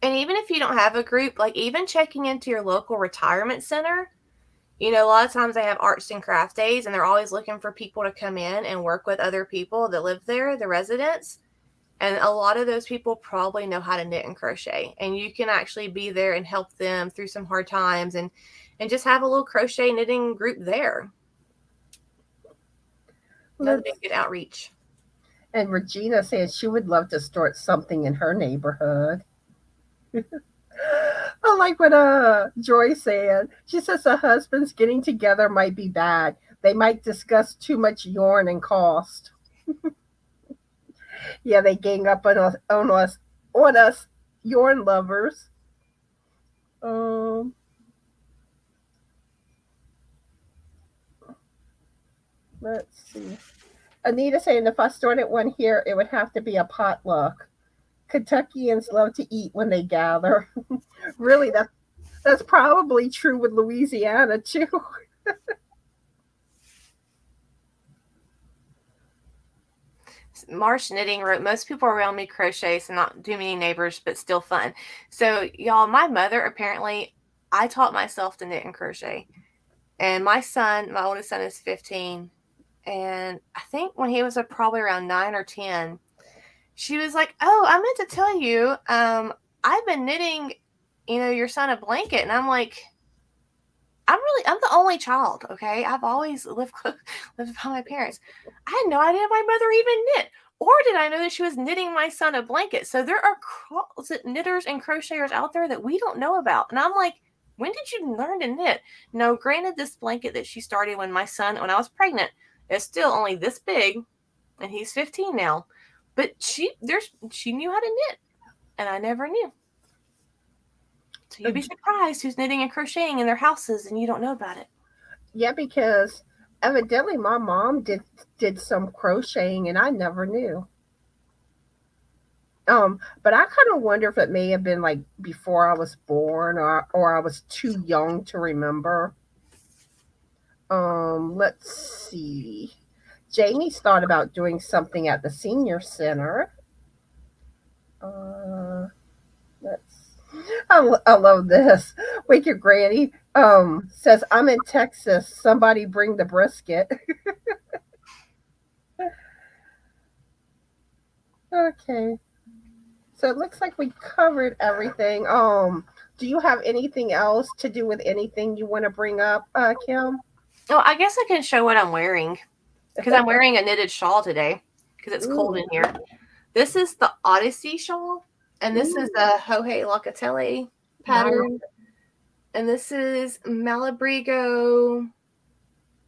And even if you don't have a group, like even checking into your local retirement center, a lot of times they have arts and craft days and they're always looking for people to come in and work with other people that live there, the residents. And a lot of those people probably know how to knit and crochet. And you can actually be there and help them through some hard times and just have a little crochet knitting group there. Another big good outreach. And Regina says she would love to start something in her neighborhood. I like what Joy said. She says the husbands getting together might be bad. They might discuss too much yarn and cost. Yeah, they gang up on us yarn lovers. Um, let's see. Anita saying if I started one here, it would have to be a potluck. Kentuckians love to eat when they gather. Really, that's probably true with Louisiana too. Marsh Knitting wrote, most people around me crochet, so not too many neighbors, but still fun. So, y'all, my mother, apparently, I taught myself to knit and crochet. And my oldest son is 15. And I think when he was probably around 9 or 10, she was like, oh, I meant to tell you, I've been knitting, your son a blanket. And I'm like, I'm the only child, okay? I've always lived by my parents. I had no idea my mother even knit. Or did I know that she was knitting my son a blanket? So there are closet knitters and crocheters out there that we don't know about. And I'm like, when did you learn to knit? No, granted, this blanket that she started when I was pregnant, is still only this big, and he's 15 now. But she knew how to knit, and I never knew. So you'd be surprised who's knitting and crocheting in their houses and you don't know about it. Yeah, because evidently my mom did some crocheting and I never knew. But I kind of wonder if it may have been like before I was born or I was too young to remember. Let's see. Jamie's thought about doing something at the senior center. I love this. Wicked Granny says, I'm in Texas. Somebody bring the brisket. Okay. So it looks like we covered everything. Do you have anything else to do with anything you want to bring up, Kim? Oh, I guess I can show what I'm wearing. Because I'm wearing a knitted shawl today. Because it's cold in here. This is the Odyssey shawl. And this is a Hohe Locatelli pattern. Wow. And this is Malabrigo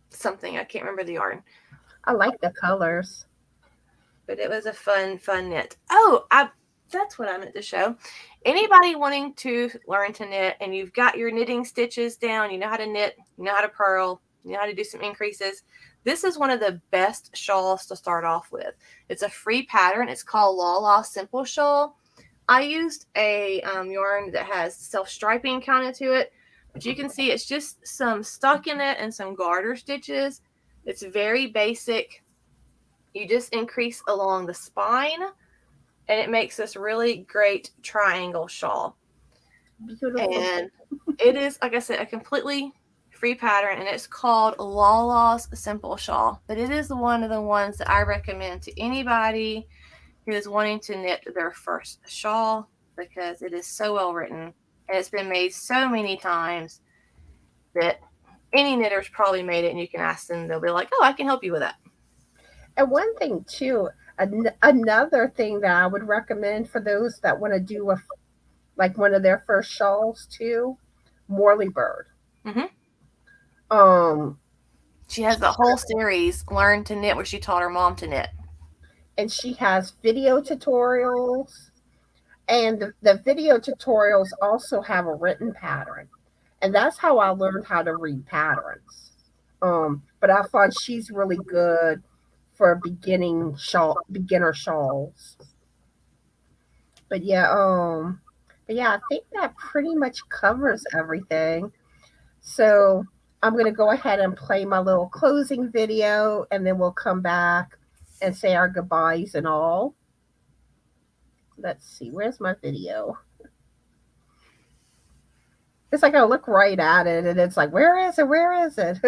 something. I can't remember the yarn. I like the colors. But it was a fun knit. Oh, that's what I meant to show. Anybody wanting to learn to knit and you've got your knitting stitches down, you know how to knit, you know how to purl, you know how to do some increases, this is one of the best shawls to start off with. It's a free pattern. It's called La La Simple Shawl. I used a yarn that has self-striping kind of to it, but you can see it's just some stockinette and some garter stitches. It's very basic. You just increase along the spine, and it makes this really great triangle shawl. Beautiful. And it is, like I said, a completely free pattern, and it's called Lala's Simple Shawl. But it is one of the ones that I recommend to anybody who is wanting to knit their first shawl, because it is so well written and it's been made so many times that any knitter's probably made it, and you can ask them, they'll be like, oh, I can help you with that. And one thing too, another thing that I would recommend for those that want to do like one of their first shawls too, Morley Bird. She has the whole series, Learn to Knit, where she taught her mom to knit. And she has video tutorials, and the video tutorials also have a written pattern, and that's how I learned how to read patterns. But I find she's really good for beginner shawls. But yeah, I think that pretty much covers everything. So I'm gonna go ahead and play my little closing video, and then we'll come back and say our goodbyes and all. Let's see, where's my video? It's like I look right at it and it's like, where is it? Where is it?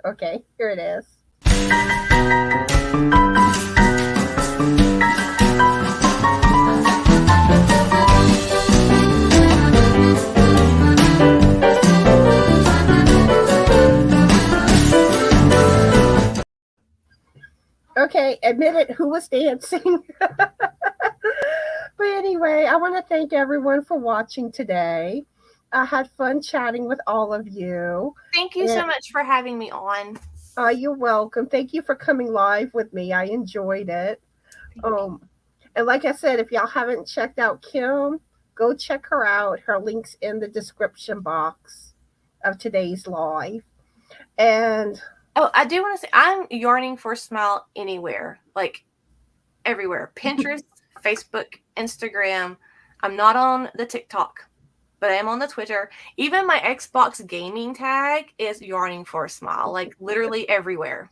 Okay, here it is. Okay, admit it, who was dancing? But anyway, I want to thank everyone for watching today. I had fun chatting with all of you. Thank you so much for having me on. You're welcome. Thank you for coming live with me. I enjoyed it. And like I said, if y'all haven't checked out Kim, go check her out. Her link's in the description box of today's live. And I do want to say I'm yarning for a smile anywhere, like everywhere. Pinterest, Facebook, Instagram. I'm not on the TikTok, but I am on the Twitter. Even my Xbox gaming tag is yarning for a smile, like literally everywhere.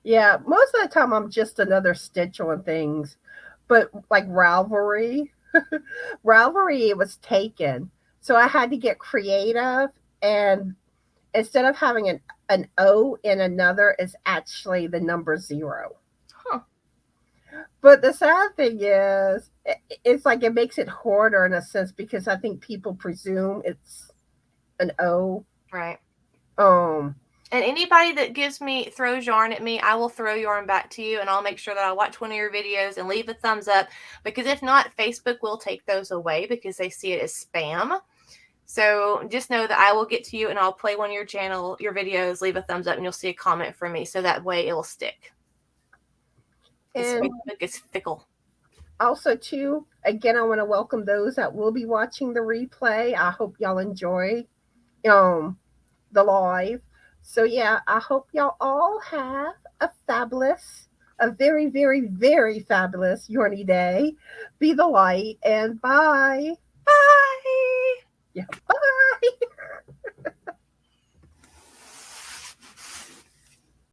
yeah, most of the time I'm just another stitch on things. But like Ravelry, Ravelry, it was taken. So I had to get creative, and instead of having an O in another, it's actually the number 0. Huh. But the sad thing is, it's like it makes it harder in a sense because I think people presume it's an O. Right. And anybody that throws yarn at me, I will throw yarn back to you, and I'll make sure that I watch one of your videos and leave a thumbs up, because if not, Facebook will take those away because they see it as spam. So just know that I will get to you, and I'll play one of your videos, leave a thumbs up, and you'll see a comment from me. So that way it will stick. And Facebook is fickle. Also, too, again, I want to welcome those that will be watching the replay. I hope y'all enjoy the live. So yeah, I hope y'all all have a very, very, very fabulous Yarny day. Be the light, and bye. Bye. Yeah, bye.